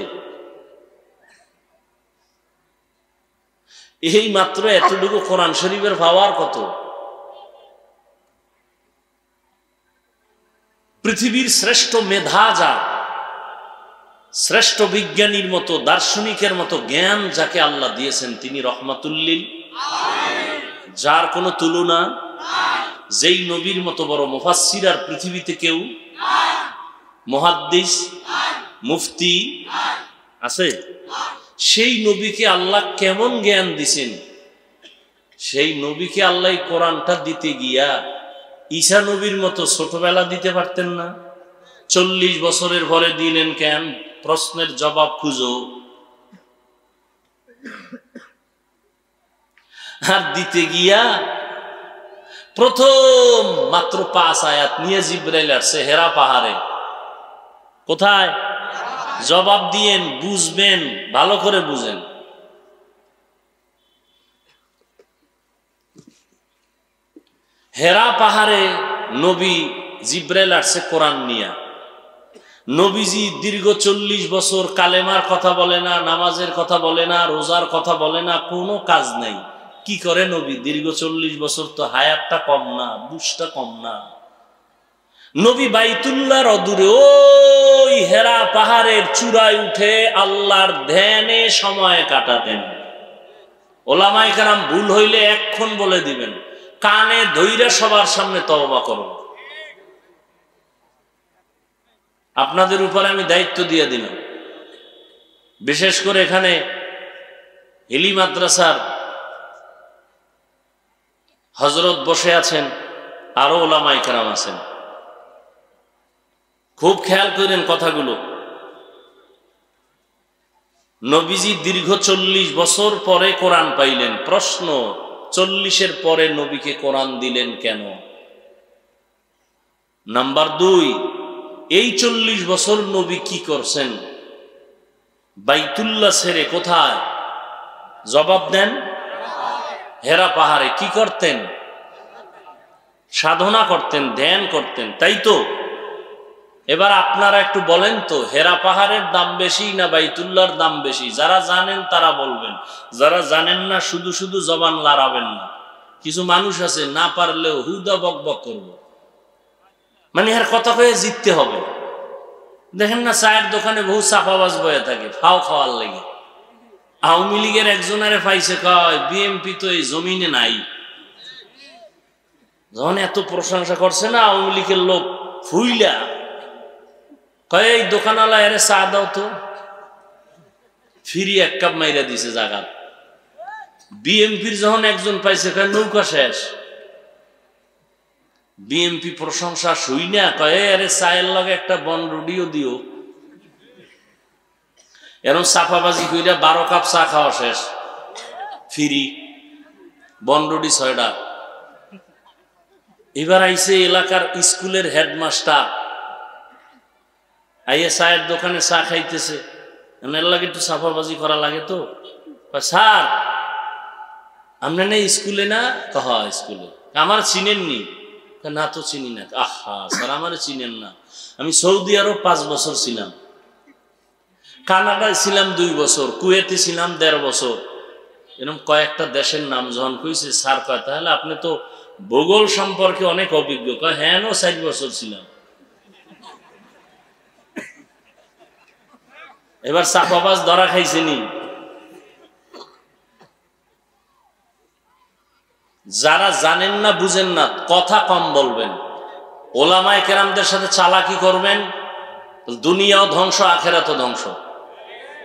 Speaker 1: এই মাত্র এতটুকু কোরআন শরীফের পাওয়ার কত? পৃথিবীর শ্রেষ্ঠ মেধা যা, শ্রেষ্ঠ বিজ্ঞানীর মতো, দার্শনিকের মতো জ্ঞান যাকে আল্লাহ দিয়েছেন, তিনি রহমাতুল্লিল, যার কোনো তুলনা। যেই নবীর মতো বড় মুফাসসির আর পৃথিবীতে কেউ, মুহাদ্দিস, মুফতি আছে? সেই নবীকে আল্লাহ কেমন জ্ঞান দিছেন? সেই নবীকে আল্লাহ কোরআনটা দিতে গিয়া ঈসা নবীর মতো ছোটবেলা দিতে পারতেন না? 40 বছরের পরে দিলেন কেন? প্রশ্নের জবাব খুঁজো। আর দিতে গিয়া প্রথম মাত্র 5 আয়াত নিয়ে জিবরাইল আসছে হেরা পাহাড়ে। কোথায়? জবাব দিয়েন, বুঝবেন, ভালো করে বুঝেন। হেরা পাহাড়ে নবী জিবরাইল আসছে কোরআন নিয়া। নবীজি দীর্ঘ 40 বছর কালেমার কথা বলে না, নামাজের কথা বলে না, রোজার কথা বলে না, কোনো কাজ নাই। কি করে নবী? দীর্ঘ 40 বছর তো হায়াতটা কম না, বুঝটা কম না। নবী বাইতুল্লাহর অদূরে ওই হেরা পাহাড়ের চূড়ায় উঠে আল্লাহর ধ্যানে সময় কাটাতেন। ওলামায়ে কেরাম ভুল হইলে এক্ষণ বলে দিবেন, কানে ধইরা সবার সামনে তওবা করো। আপনাদের উপরে আমি দায়িত্ব দিয়ে দিলাম। বিশেষ করে এখানে হিলি মাদ্রাসার হযরত বসে আছেন, আরো ওলামায়ে কেরাম আছেন, খুব খেয়াল করেন কথাগুলো। নবীজি দীর্ঘ 40 বছর পরে কোরআন পাইলেন। প্রশ্ন, 40-এর পরে নবীকে কোরআন দিলেন কেন? নাম্বার 2, এই 40 বছর নবী কি করছেন? বাইতুল্লাহ ছেড়ে কোথায়? জবাব দেন। হেরা পাহাড়ে কি করতেন? সাধনা করতেন, ধ্যান করতেন, তাই তো? এবার আপনারা একটু বলেন তো, হেরা পাহাড়ের দাম বেশি না বাইতুল্লাহর দাম বেশি? যারা জানেন তারা বলবেন, যারা জানেন না শুধু শুধু জবান লড়াবেন না। কিছু মানুষ আছে না পারলেও হুদা বক বক করবো, মানে এর কথা কয়ে জিততে হবে। দেখেন না চায়ের দোকানে বহু চাপাবাজ বয়ে থাকে ফাও খাওয়ার লেগে। আওয়ামী লীগের একজনারে পাইছে, কয় বিএমপি তো এই জমিনে নাই। যখন এত প্রশংসা করছে না আওয়ামী লীগের লোক, ফুইলা কয় এই দোকানওয়ালা এর চা দাও তো, ফিরি 1 কাপ মাইরা দিছে জায়গা। বিএমপির যখন একজন পাইছে, কয় নৌকা শেষ। বিএমপি প্রশংসা শুই না, কয় আরে চায়ের লগে একটা বন রুডিও দিও। এরকম চাপাবাজি কইরা 12 কাপ চা খাওয়া শেষ, ফিরি বন রুডি 6টা। এবার আইছে এলাকার স্কুলের হেডমাস্টার, আইয়ে চায়ের দোকানে চা খাইতেছে, এর লাগে একটু চাপাবাজি করা লাগে তো। স্যার আমরা না স্কুলে না? কহ স্কুলে। আমার চিনেননি? না তো চিনি না। আহা স্যার আমার চিনেন না? আমি সৌদি আরব 5 বছর ছিলাম, কানাডায় ছিলাম 2 বছর, কুয়েতে ছিলাম 1.5 বছর। এরকম কয়েকটা দেশের নাম যখন কইছে, স্যার কয় তাহলে আপনি তো ভূগোল সম্পর্কে অনেক অভিজ্ঞ। কয় হ্যাঁ 4 বছর ছিলাম। এবার চাপাবাজ ধরা খাইছেনি। যারা জানেন না বুঝেন না কথা কম বলবেন, ওলামায়ে কেরামদের সাথে চালাকি করবেন, দুনিয়াও ধ্বংস আখিরাতও ধ্বংস।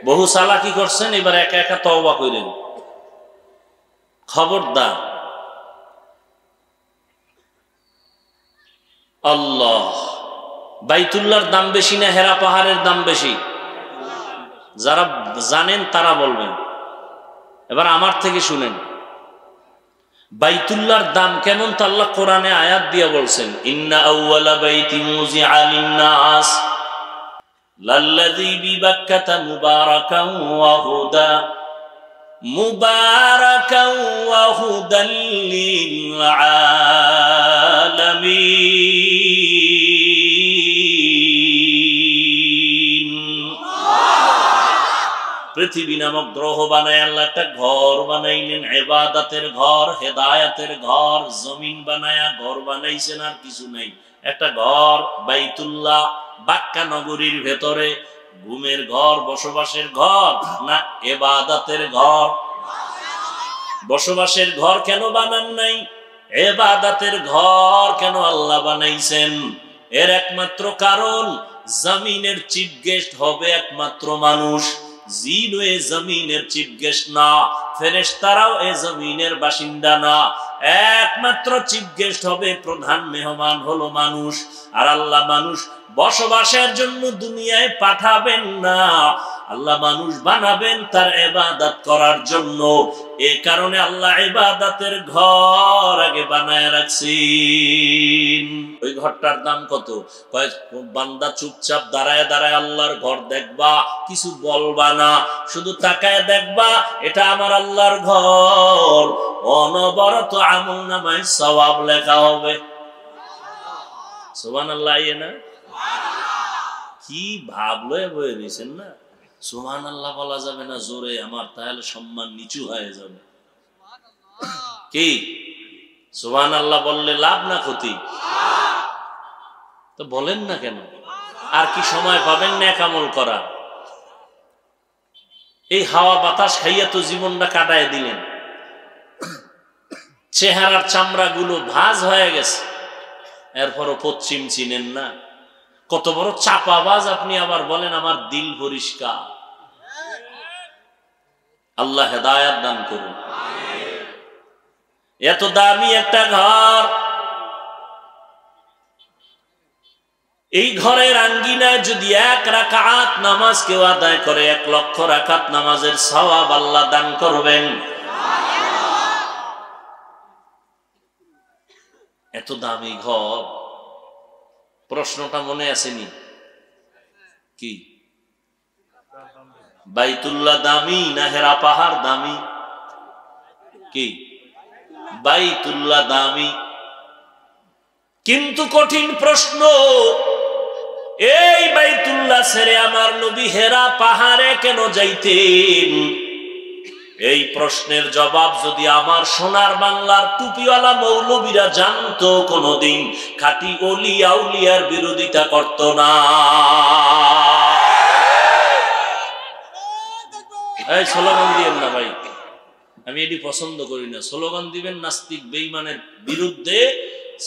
Speaker 1: বহু চালাকি করছেন, এবার একা একা তওবা করেন, খবরদার। আল্লাহ, বাইতুল্লাহর দাম বেশি না হেরা পাহাড়ের দাম বেশি? যারা জানেন তারা বলবেন। এবার আমার থেকে শুনেন, বাইতুল্লাহর দাম কেমন তা আল্লাহ কোরআনে আয়াত দিয়ে বলছেন, ইন্না আউওয়ালা বাইতিন মুযিআ লিন-নাস লাল্লাযী বিবাক্কাতা মুবারাকান ওয়া হুদা লিল আলামিন। পৃথিবী নামক গ্রহ বানায় আল্লাহ একটা ঘর বানাইলেন, ইবাদতের ঘর, হেদায়েতের ঘর। জমিন বানায়া ঘর বানাইছেন, আর কিছু নাই। একটা ঘর বাইতুল্লাহ, বাক্কা নগরীর ভেতরে। ঘুমের ঘর, বসবাসের ঘর না ইবাদতের ঘর? বসবাসের ঘর কেন বানান নাই? ইবাদতের ঘর কেন আল্লাহ বানাইছেন? এর একমাত্র কারণ, জমিনের চিফ গেস্ট হবে একমাত্র মানুষ। জিন এ জমিনের চিফ গেস্ট না, ফেরেশতারাও এ জমিনের বাসিন্দা না। একমাত্র চিফ গেস্ট হবে, প্রধান মেহমান হলো মানুষ। আর আল্লাহ মানুষ বসবাসের জন্য দুনিয়ায় পাঠাবেন না, আল্লাহ মানুষ বানাবেন তার ইবাদত করার জন্য। এই কারণে আল্লাহ ইবাদতের ঘর আগে বানায় রাখছেন। ওই ঘরটার দাম কত? কয় বান্দা চুপচাপ দাঁড়ায় দাঁড়ায় আল্লাহর ঘর দেখবা, কিছু বলবা না, শুধু তাকায় দেখবা, এটা আমার আল্লাহর ঘর। অনবরত আমলনামায় সওয়াব লেখা হবে। সুবহানাল্লাহ। না কি ভাবলো বয়ে দিয়েছেন না? সুবহানাল্লাহ বলা যাবে না জোরে আমার, তাহলে সম্মান নিচু হয়ে যাবে। কি সুবহানাল্লাহ বললে লাভ না ক্ষতি? তো বলেন না কেন? আর কি সময় পাবেন না আমল করা? এই হাওয়া বাতাস খাইয়া তো জীবনটা কাটায় দিলেন, চেহারার চামড়া গুলো ভাঁজ হয়ে গেছে, এরপরও পশ্চিম চিনেন না। কত বড় চাপাবাজ আপনি, আবার বলেন আমার দিল পরিষ্কার। আল্লাহ হেদায়েত দান করুন। এত দামি একটা ঘর, এই ঘরের আঙ্গিনায় যদি 1 রাকাত নামাজ কেউ আদায় করে, 1 লক্ষ রাকাত নামাজের সওয়াব আল্লাহ দান করবেন। এত দামি ঘর, প্রশ্নটা মনে আসেনি কি? বাইতুল্লাহ দামি না হেরা পাহাড় দামি? কি? বাইতুল্লাহ দামি। কিন্তু কঠিন প্রশ্ন, এই বাইতুল্লাহ ছেড়ে আমার নবী হেরা পাহাড়ে কেন যাইতেন? এই প্রশ্নের জবাব যদি আমার সোনার বাংলার টুপিওয়ালা মৌলবীরা জানতো, কোনদিন খাঁটি ওলি আউলিয়ার বিরোধিতা করত না। এই স্লোগান দিবেন না ভাই, আমি এটি পছন্দ করি না। স্লোগান দিবেন নাস্তিক বেঈমানের বিরুদ্ধে,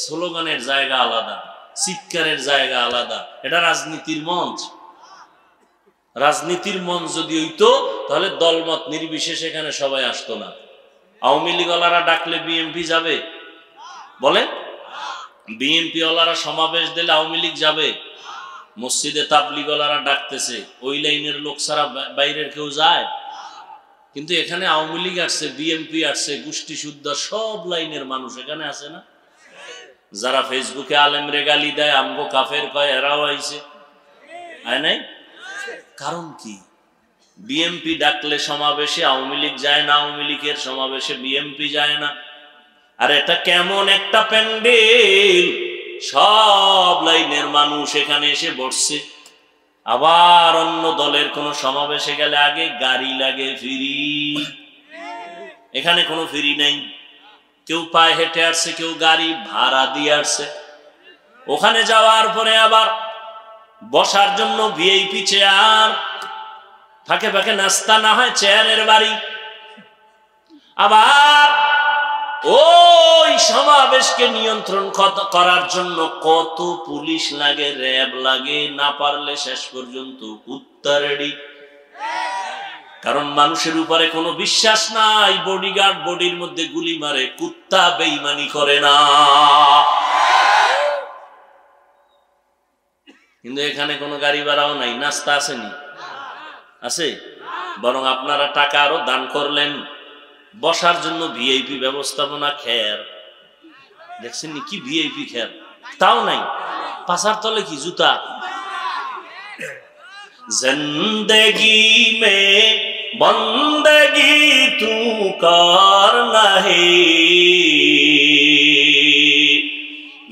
Speaker 1: স্লোগানের জায়গা আলাদা, চিৎকারের জায়গা আলাদা। এটা রাজনীতির মঞ্চ। রাজনীতির মঞ্চ যদি হইতো তাহলে দলমত নির্বিশেষে এখানে সবাই আসতো না। আওয়ামী লীগ ওয়ালারা ডাকলে বিএনপি যাবে? বলেন, বিএনপি ওয়ালারা সমাবেশ দিলে আওয়ামী লীগ যাবে? মসজিদে তাবলীগ ওয়ালারা ডাকতেছে, ওই লাইনের লোক ছাড়া বাইরের কেউ যায়? কিন্তু এখানে আওয়ামী লীগ আসছে, বিএনপি আসছে, গোষ্ঠী শুদ্ধ সব লাইনের মানুষ এখানে আছে না? যারা ফেসবুকে আলেম রে গালি দেয়, আমগো কাফের কয়, এরাও আইছে, আয় নাই? কারণ কি? বিএনপি ডাকলে সমাবেশে আওয়ামী লীগ যায় না, আওয়ামী লীগের সমাবেশে বিএনপি যায় না। আর এটা কেমন একটা প্যান্ডেল, সব লাইনের মানুষ এখানে এসে বসছে। আবার অন্য দলের কোন সমাবেশে গেলে আগে গাড়ি লাগে ফ্রি, এখানে কোনো ফ্রি নাই। কেউ পায়ে হেঁটে আসছে, কেউ গাড়ি ভাড়া দিয়ে আসছে। ওখানে যাওয়ার পরে আবার বসার জন্য ভিআইপি চেয়ার, ফাঁকে ফাঁকে নাস্তা না হয় চেয়ারের বাড়ি। আবার ওই সমাবেশকে নিয়ন্ত্রণ করার জন্য কত পুলিশ লাগে, র্যাব লাগে, না পারলে শেষ পর্যন্ত কুত্তা রেডি। কারণ মানুষের উপরে কোনো বিশ্বাস নাই, বডিগার্ড বডির মধ্যে গুলি মারে, কুত্তা বেঈমানি করে না। কিন্তু এখানে কোনো গাড়ি ভাড়াও নাই, নাস্তা আসেনি, আছে? বরং আপনারা টাকা আরো দান করলেন, বসার জন্য ভিআইপি ব্যবস্থাপনা। খের দেখছেন নি কি ভিআইপি খের, তাও নাই। পাশার তলে কি জুতা? জিন্দেগি মে বন্দগি তু করনা হে,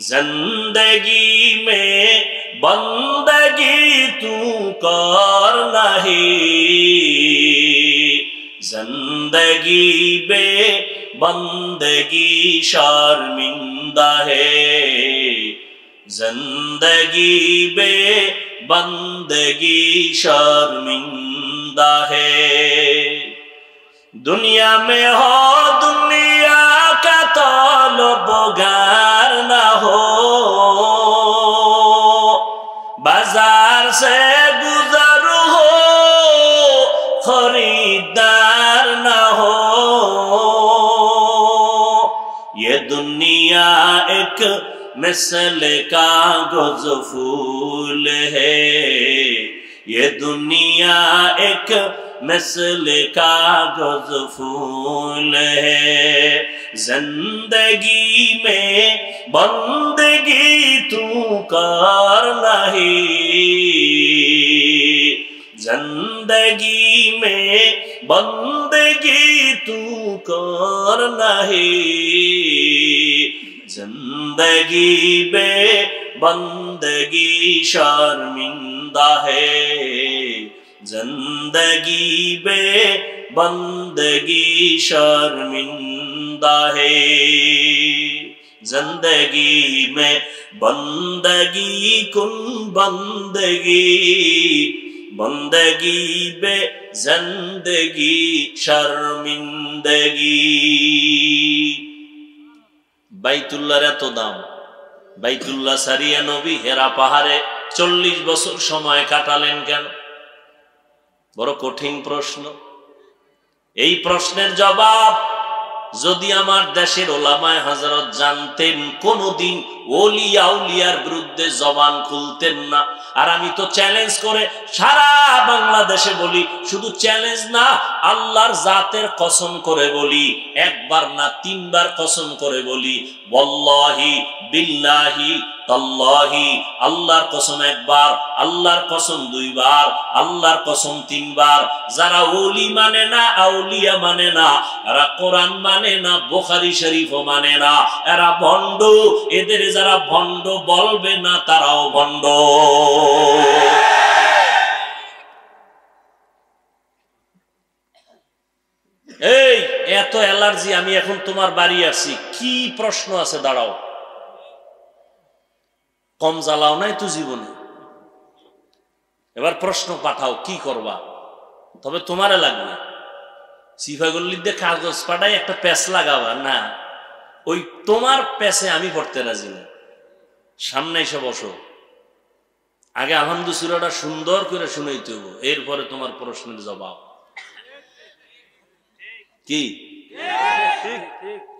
Speaker 1: জিন্দেগি মে বন্দগি তু করনা হে, जिंदगी बे बंदगी शर्मिंदा है, जिंदगी बे बंदगी शर्मिंदा है। दुनिया में हो दुनिया का तलबगार ना हो, बाजार से गुजर हो खरीदार ना हो। ये दुनिया एक मिसल कागज फूल है, ये दुनिया एक मिसल कागज फूल है। जिंदगी में बंदगी तू कर नहीं, जिंदगी में बंदगी तू कर नहीं, जिंदगी बे बंदगी शर्मिंदा है, जिंदगी बे बंदगी शर्मिंदा है। जिंदगी में बंदगी कुन बंदगी, बंदगी बे जिंदगी शर्मिंदगी। বাইতুল্লাহর এত দাম, বাইতুল্লাহ সারিয়া নবী হেরা পাহাড়ে 40 বছর সময় কাটালেন কেন? বড় কঠিন প্রশ্ন। এই প্রশ্নের জবাব যদি আমার দেশের ওলামায়ে হযরত জানতেন কোনদিন ওলি আউলিয়ার বিরুদ্ধে জবান খুলতেন না। আর আমি তো চ্যালেঞ্জ করে সারা বাংলাদেশে বলি, শুধু চ্যালেঞ্জ না, আল্লাহর জাতের কসম করে বলি, একবার না 3 বার কসম করে বলি, ওয়াল্লাহি বিল্লাহি তাল্লাহি, আল্লাহর কসম 1 বার, আল্লাহর কসম 2 বার, আল্লাহর কসম 3 বার। যারা ওলি মানে না, আউলিয়া মানে না, এরা কোরআন মানে না, বুখারী শরীফও মানে না, এরা ভণ্ড। এদের যারা ভণ্ড বলবে না তারাও ভণ্ড। এই এত অ্যালার্জি, আমি এখন তোমার বাড়ি আসছি, কি প্রশ্ন আছে দাঁড়াও। কম জ্বালাও নাই তো জীবনে, এবার প্রশ্ন পাঠাও, কি করবা? তবে তোমারে লাগবে সিফাগুল্লিতে কাগজ পাঠাই একটা প্যাচ লাগাবা না, ওই তোমার প্যাচে আমি পড়তে রাজি না। সামনে এসে বসো, আগে আলহামদুলিল্লাহটা সুন্দর করে শুনাইতে হবো, এরপরে তোমার প্রশ্নের জবাব। কি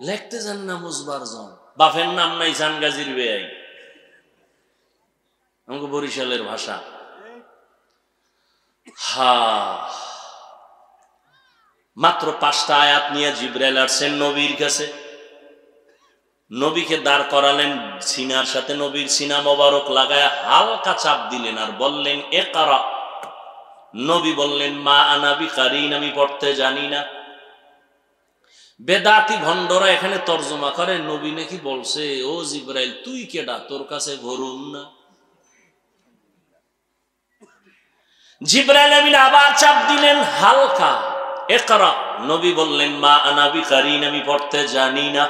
Speaker 1: লিখতে জান না মুজবার জন, বাপের নাম নাই জানগাজির বেআই, আমাকে বরিশালের ভাষা। মাত্র 5টা আয়াত নিয়ে জিবরাইল আসছেন নবীর কাছে। নবীকে দাঁড় করালেন, সিনার সাথে নবীর সিনা মোবারক লাগায় হালকা চাপ দিলেন আর বললেন ইকরা। নবী বললেন মা আনা বিকারিন, আমি পড়তে জানি না। বেদাতি ভণ্ডরা এখানে তর্জমা করে নবী নাকি বলছে ও জিবরাইল তুই কেডা, তোর কাছে ভরুন না। জিবরাইল আমিন আবার চাপ দিলেন হালকা, ইকরা। নবী বললেন মা আনা বিকারিন, আমি পড়তে জানি না।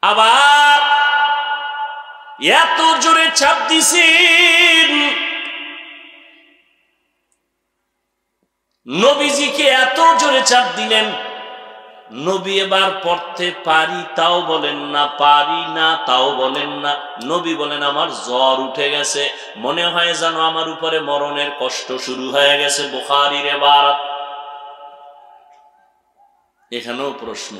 Speaker 1: আবার এত জোরে চাপ দিছেন, নবীজিকে এত জোরে চাপ দিলেন, নবী এবার পড়তে পারি তাও বলেন না, পারি না তাও বলেন না। নবী বলেন আমার জ্বর উঠে গেছে, মনে হয় যেন আমার উপরে মরণের কষ্ট শুরু হয়ে গেছে। বুখারীর ইবারত। এখানেও প্রশ্ন,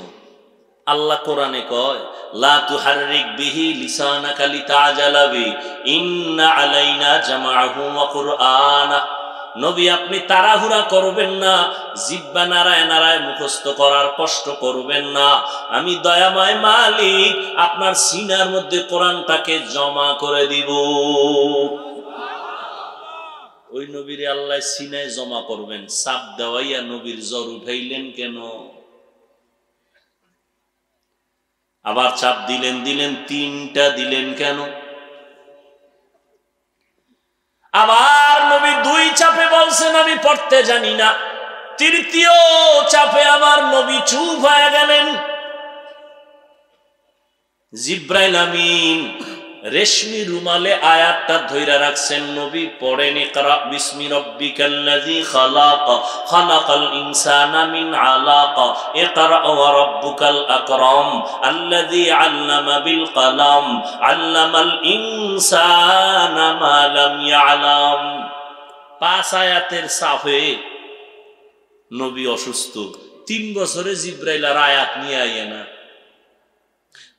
Speaker 1: আল্লাহ কোরআনে কয় লা তুহাররিক বিহি লিসানাকা লিতাজালা বি ইন্না আলাইনা জামাআহু ওয়া কুরআনা। নবী আপনি তাড়াহুড়া করবেন না, জিহ্বা নাড়ায় নাড়ায় মুখস্থ করার কষ্ট করবেন না। আমি দয়াময় মালিক আপনার সিনার মধ্যে কোরআনটাকে জমা করে দিব। ওই নবীর আল্লাহ সিনায় জমা করবেন, চাপ দেওয়াইয়া নবীর জ্বর উঠাইলেন কেন? আবার চাপ দিলেন 3টা দিলেন কেন? আবার নবী 2 চাপে বলছেন আমি পড়তে জানি না। 3য় চাপে আমার নবী চুপ হয়ে গেলেন। জিবরাইল আমিন রেশমি রুমালে আয়াতটা ধইরা রাখছেন, নবী পড়েন ইকরা বিসমি রাব্বিকাল্লাযী খালাক খালাকাল ইনসানা মিন আলাক ইকরা ওয়া রাব্বুকাল আকরাম আল্লাযী আল্লামা বিল কলম আল্লামাল ইনসানা মা লাম ইয়ালাম। 5 আয়াতের সাফে নবী অসুস্থ, 3 বছরে জিবরাইল আর আয়াত নিয়ে আইয়ে না।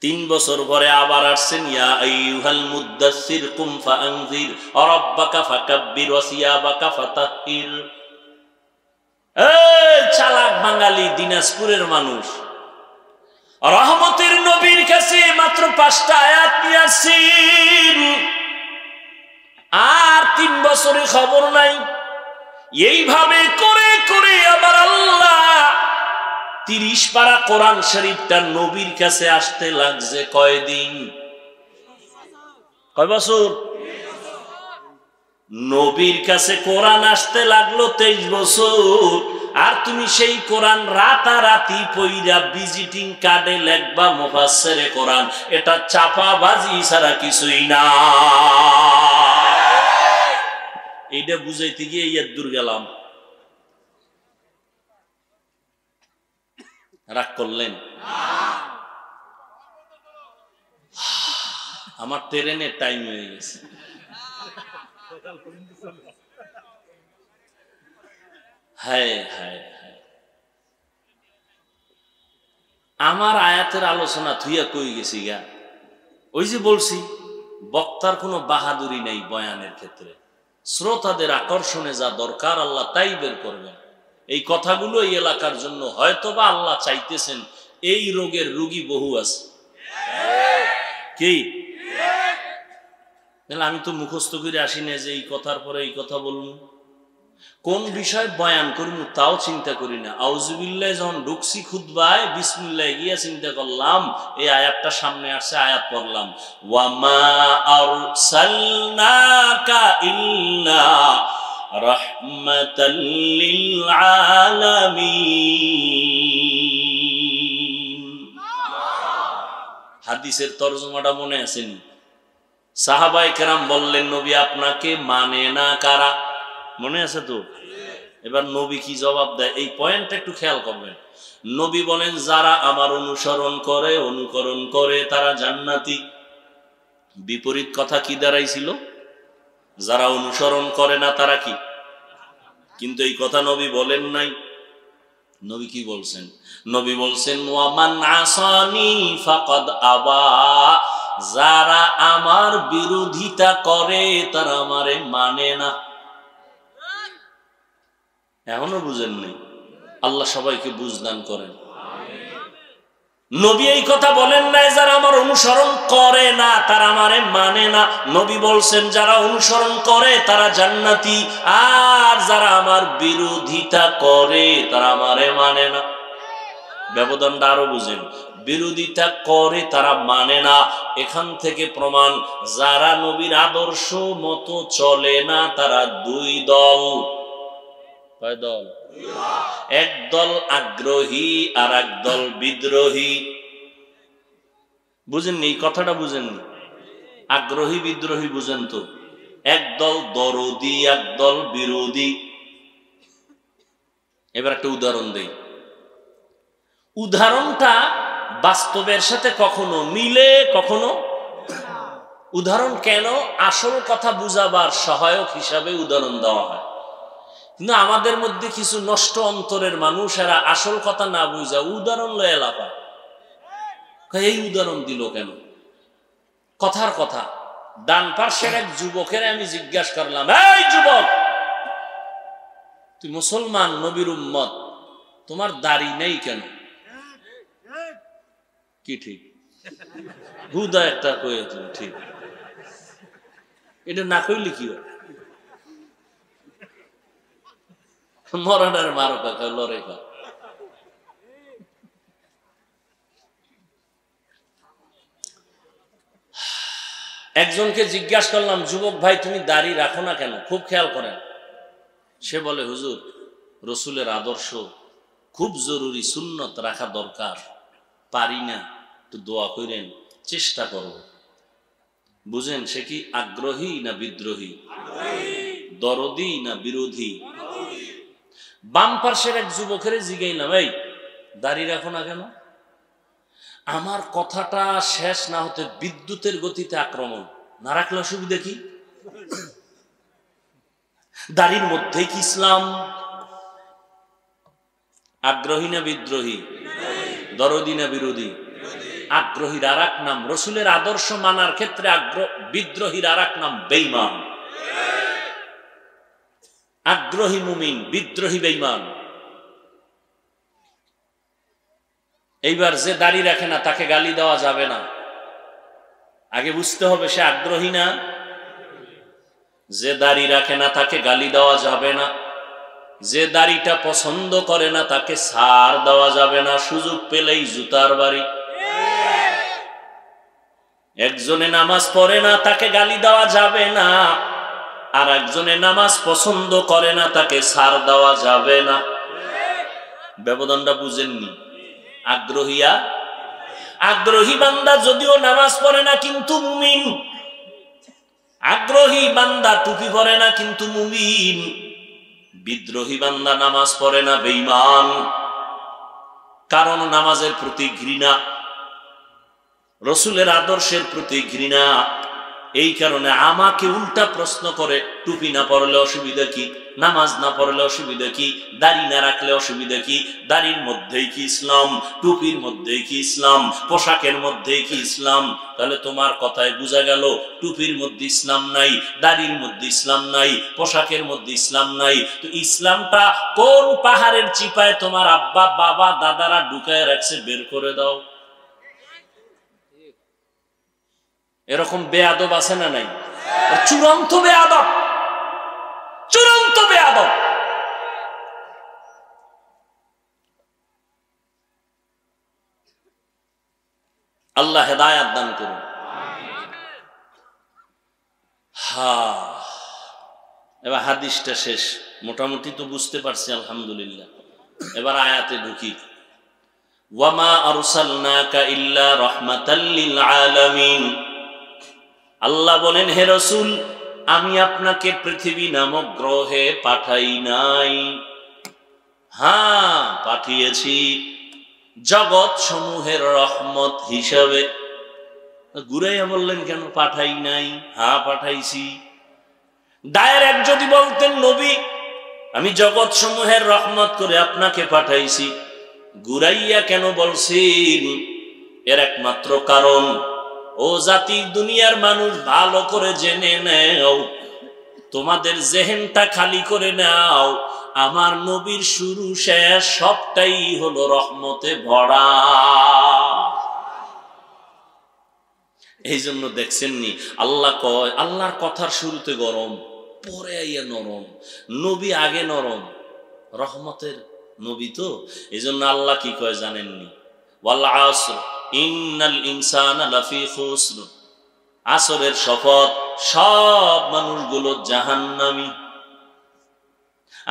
Speaker 1: 3 বছর পরে আবার আসছেন ইয়া আইয়ুহাল মুদ্দাসসির কুম ফাআনজির রাব্বাকা ফাকাব্বির ওয়া সিয়াবাকা ফাতাহহির। এই চালাক বাঙালি দিনাজপুরের মানুষ, রহমতের নবীর কাছে মাত্র 5টা আয়াত নিয়ে আসছেন, আর 3 বছরে খবর নাই। এইভাবে করে করে আবার আল্লাহ 30 পারা কোরআন শরীফটা নবীর কাছে আসতে লাগছে কয়দিন? কয় বছর? নবীর কাছে কোরআন আসতে লাগলো 23 বছর। আর তুমি সেই কোরআন রাতারাতি পইরা ভিজিটিং কার্ডে লেখবা মুফাসসিরে কোরআন, এটা চাপাবাজি ছাড়া কিছুই না। এইটা বুঝাইতে গিয়ে এত দূর গেলাম, রাগ করলেন? আমার ট্রেনের টাইম হয়ে গেছে। হায় হায় হায়, আমার আয়াতের আলোচনা থুইয়া কই গেছি গা, ওই যে বলছি বক্তার কোনো বাহাদুরি নেই বয়ানের ক্ষেত্রে, শ্রোতাদের আকর্ষণে যা দরকার আল্লাহ তাই বের করবেন। এই কথাগুলো এই এলাকার জন্য হয়তোবা আল্লাহ চাইতেছেন, এই রোগের রোগী বহু আছে। কি আমি তো মুখস্থ করে আসি না যে এই কথার পরে এই কথা বলবো, কোন বিষয় বয়ান করবো তাও চিন্তা করি না। আউযুবিল্লাহ যখন ঢুকছি খুতবায়, বিসমিল্লাহ গিয়া চিন্তা করলাম এই আয়াতটা সামনে আসছে, আয়াত পড়লাম, ওয়ামা আরসালনাকা ইল্লা রাহমাতাল লিল আলামিন। হাদিসের তরজমাটা মনে আছেন? সাহাবায়ে কেরাম বললেন, নবী আপনাকে মানে না কারা? মনে আছে তো? এবার নবী কি জবাব দেয়, এই পয়েন্টটা একটু খেয়াল করবেন। নবী বলেন, যারা আমার অনুসরণ করে, অনুকরণ করে তারা জান্নাতি। বিপরীত কথা কি দাঁড়াইছিল? যারা অনুসরণ করে না তারা কি? কিন্তু এই কথা নবী বলেন নাই। নবী কি বলছেন? নবী বলছেন, ওয়ামান আসানি ফাকাদ আবা, যারা আমার বিরোধিতা করে তারা আমারে মানে না। এখনো বুঝেন নাই? আল্লাহ সবাইকে বুঝদান করেন। নবী এই কথা বলেন নাই যারা আমার অনুসরণ করে না তারা আমারে মানে না। নবী বলছেন যারা অনুসরণ করে তারা জান্নাতি, আর যারা আমার বিরোধিতা করে তারা আমারে মানে না। ব্যবধানটা আরো বুঝেন, বিরোধিতা করে তারা মানে না, এখান থেকে প্রমাণ যারা নবীর আদর্শ মতো চলে না তারা দুই দল। কয় দল? এক দল আগ্রহী আর এক দল বিদ্রোহী। বুঝেননি এই কথাটা? বুঝেননি? আগ্রহী বিদ্রোহী বুঝেন তো? এক দল দরদি, এক দল বিরোধী। এবার একটা উদাহরণ দেই। উদাহরণটা বাস্তবের সাথে কখনো মিলে কখনো উদাহরণ কেন? আসল কথা বুঝাবার সহায়ক হিসাবে উদাহরণ দেওয়া হয়। কিন্তু আমাদের মধ্যে কিছু নষ্ট অন্তরের মানুষ, এরা আসল কথা না বুঝা উদাহরণ লয়ে লাফায়। এই উদাহরণ দিল কেন? কথার কথা। ডান পার্শ্বের এক যুবকের আমি জিজ্ঞাসা করলাম, এই যুবক, তুই মুসলমান, নবীর উম্মত, তোমার দাড়ি নেই কেন? কি ঠিক? হুদা একটা কয়ে তুমি ঠিক, এটা না কইলে কি হয়? মরানার মারো কাকা, লড়ে কা। একজনকে জিজ্ঞাসা করলাম, যুবক ভাই তুমি দাড়ি রাখো না কেন? খুব খেয়াল করেন। সে বলে, হুজুর রসুলের আদর্শ খুব জরুরি, সুন্নত রাখা দরকার, পারি না, একটু দোয়া করেন, চেষ্টা করব। বুঝেন সে কি আগ্রহী না বিদ্রোহী? দরদি না বিরোধী? বাম পার্শ্বের এক যুবকের জিগাইলাম, এই দাড়ি রাখো না কেন? আমার কথাটা শেষ না হতে বিদ্যুতের গতিতে আক্রমণ, না রাখলে অসুবিধা কি? দাড়ির মধ্যে কি ইসলাম? আগ্রহী না বিদ্রোহী? দরদি না বিরোধী? আগ্রহীর আর এক নাম, রসুলের আদর্শ মানার ক্ষেত্রে বিদ্রোহীর আর এক নাম বেঈমান। আগ্রহী মুমিন, বিদ্রোহী বেঈমান। এইবার যে দাড়ি রাখে না তাকে গালি দেওয়া যাবে না। আগে বুঝতে হবে সে আগ্রহী না। যে দাড়ি রাখে না তাকে গালি দেওয়া যাবে না। যে দাড়িটা পছন্দ করে না তাকে ছাড় দেওয়া যাবে না, সুযোগ পেলেই জুতার বাড়ি। একজনে নামাজ পড়ে না তাকে গালি দেওয়া যাবে না, আর একজনে নামাজ পছন্দ করে না তাকে ছাড় দেওয়া যাবে না। ব্যবধানটা বুঝেননি? আগ্রহী বান্দা যদিও নামাজ পড়ে না কিন্তু মুমিন, আগ্রহী বান্দা টুপি পরে না কিন্তু মুমিন। বিদ্রোহী বান্দা নামাজ পড়ে না, বেঈমান। কারণ নামাজের প্রতি ঘৃণা, রসুলের আদর্শের প্রতি ঘৃণা, এই কারণে আমাকে উল্টা প্রশ্ন করে, টুপি না পরলে অসুবিধা কি, নামাজ না পড়লে অসুবিধা কি, দাড়ি না রাখলে অসুবিধা কি, দাড়ির মধ্যেই কি ইসলাম, টুপির মধ্যেই কি ইসলাম, পোশাকের মধ্যেই কি ইসলাম? তাহলে তোমার কথায় বোঝা গেল টুপির মধ্যে ইসলাম নাই, দাড়ির মধ্যে ইসলাম নাই, পোশাকের মধ্যে ইসলাম নাই। তো ইসলামটা কোন পাহাড়ের চিপায় তোমার আব্বা বাবা দাদারা ঢুকায় রাখছে, বের করে দাও। এরকম বেয়াদব আছে না নাই? চূড়ান্ত বেয়াদব, চূড়ান্ত বেয়াদব। আল্লাহ হেদায়াত দান করুন। এবার হাদিসটা শেষ, মোটামুটি তো বুঝতে পারছি আলহামদুলিল্লাহ। এবার আয়াতে ঢুকি। ওয়ামা আরসালনাকা ইল্লা রাহমাতাল লিল আলামিন। আল্লাহ বলেন, হে রাসূল, আমি আপনাকে পৃথিবী নামক গ্রহে পাঠাই নাই, হ্যাঁ পাঠিয়েছি জগৎ সমূহের রহমত হিসাবে। ঘুরাইয়া বললেন কেন পাঠাই নাই? হ্যাঁ পাঠাইছি। ডাইরেক্ট যদি বলতেন নবী আমি জগৎ সমূহের রহমত করে আপনাকে পাঠাইছি, ঘুরাইয়া কেন বলছেন? এর একমাত্র কারণ, ও জাতি দুনিয়ার মানুষ ভালো করে জেনে নাও, তোমাদের জেহেনটা খালি করে নাও, আমার নবীর শুরু শেষ সবটাই হলো রহমতে ভরা। এই জন্য দেখছেননি আল্লাহ কয়, আল্লাহর কথার শুরুতে গরম, পরে আইয়া নরম। নবী আগে নরম, রহমতের নবী তো। এই জন্য আল্লাহ কি কয় জানেননি? ওয়াল আসর ইন্নাল ইনসানা লাফি খুসর। আসরের শপথ, সব মানুষগুলো জাহান্নামী।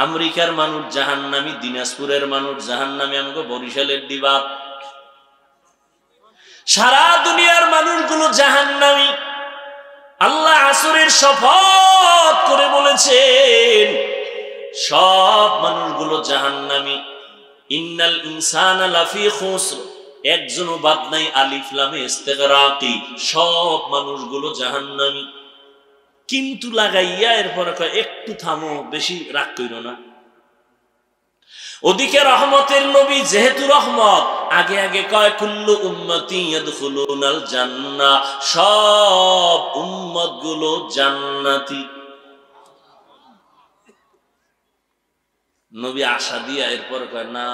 Speaker 1: আমেরিকার মানুষ জাহান্নামী, দিনাজপুরের মানুষ জাহান্নামী, আমাকে বরিশালের দিবাত, সারা দুনিয়ার মানুষগুলো জাহান্নামী। আল্লাহ আসরের শপথ করে বলেছেন সব মানুষগুলো জাহান্নামী। ইন্নাল ইনসানা লাফি খুসর, একজনও বাদ নাই, আলিফ লামে ইস্তিগরাকি, সব মানুষগুলো জাহান্নামী। কিন্তু লাগাইয়া এরপরে কয় একটু থামো, বেশি রাগ কইরো না। ওদিকে রহমতের নবী যেহেতু রহমত, আগে আগে কয় কুল্লু উম্মতি ইয়াদখুলুনাল জান্নাহ, সব উম্মত গুলো জান্নাতি। নবী আশা দিয়া এরপর কয় না,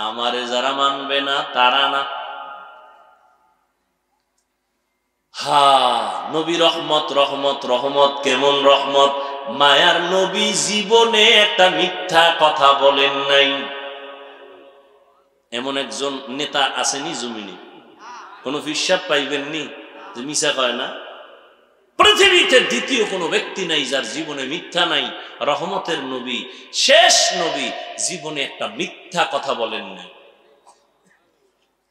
Speaker 1: আমারে যারা মানবে না তারা না। নবী রহমত, রহমত, রহমত। কেমন রহমত? মায়ার নবী জীবনে একটা মিথ্যা কথা বলেন নাই। এমন একজন নেতা আসেনি জমিনে, কোন ফিসাব পাইবেননি যে মিছা কয় না। পৃথিবীতে দ্বিতীয় কোনো ব্যক্তি নাই যার জীবনে মিথ্যা নাই। রহমতের নবী, শেষ নবী, জীবনে একটা মিথ্যা কথা বলেন নাই।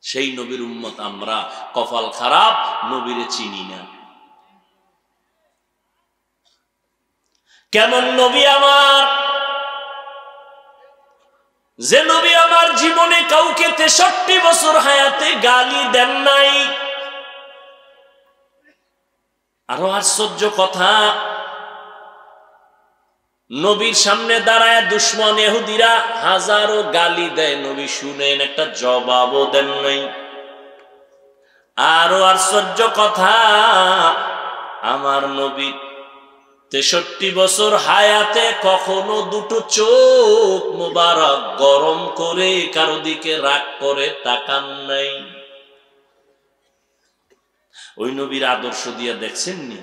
Speaker 1: সেই নবীর উম্মত আমরা। কপাল খারাপ, নবীরে চিনি না। কেমন নবী আমার? যে নবী আমার জীবনে কাউকে 63 বছর হায়াতে গালি দেন নাই। আরো আশ্চর্য কথা, নবীর সামনে দাঁড়ায় দুশ্মন ইহুদিরা হাজারো গালি দেয়, নবী শুনেন, একটা জবাবও দেন নাই। আরো আশ্চর্য কথা, আমার নবী 63 বছর হায়াতে কখনো দুটো চোখ মোবারক গরম করে কারো দিকে রাগ করে তাকান নাই। ওই নবীর আদর্শ দিয়ে দেখছেননি?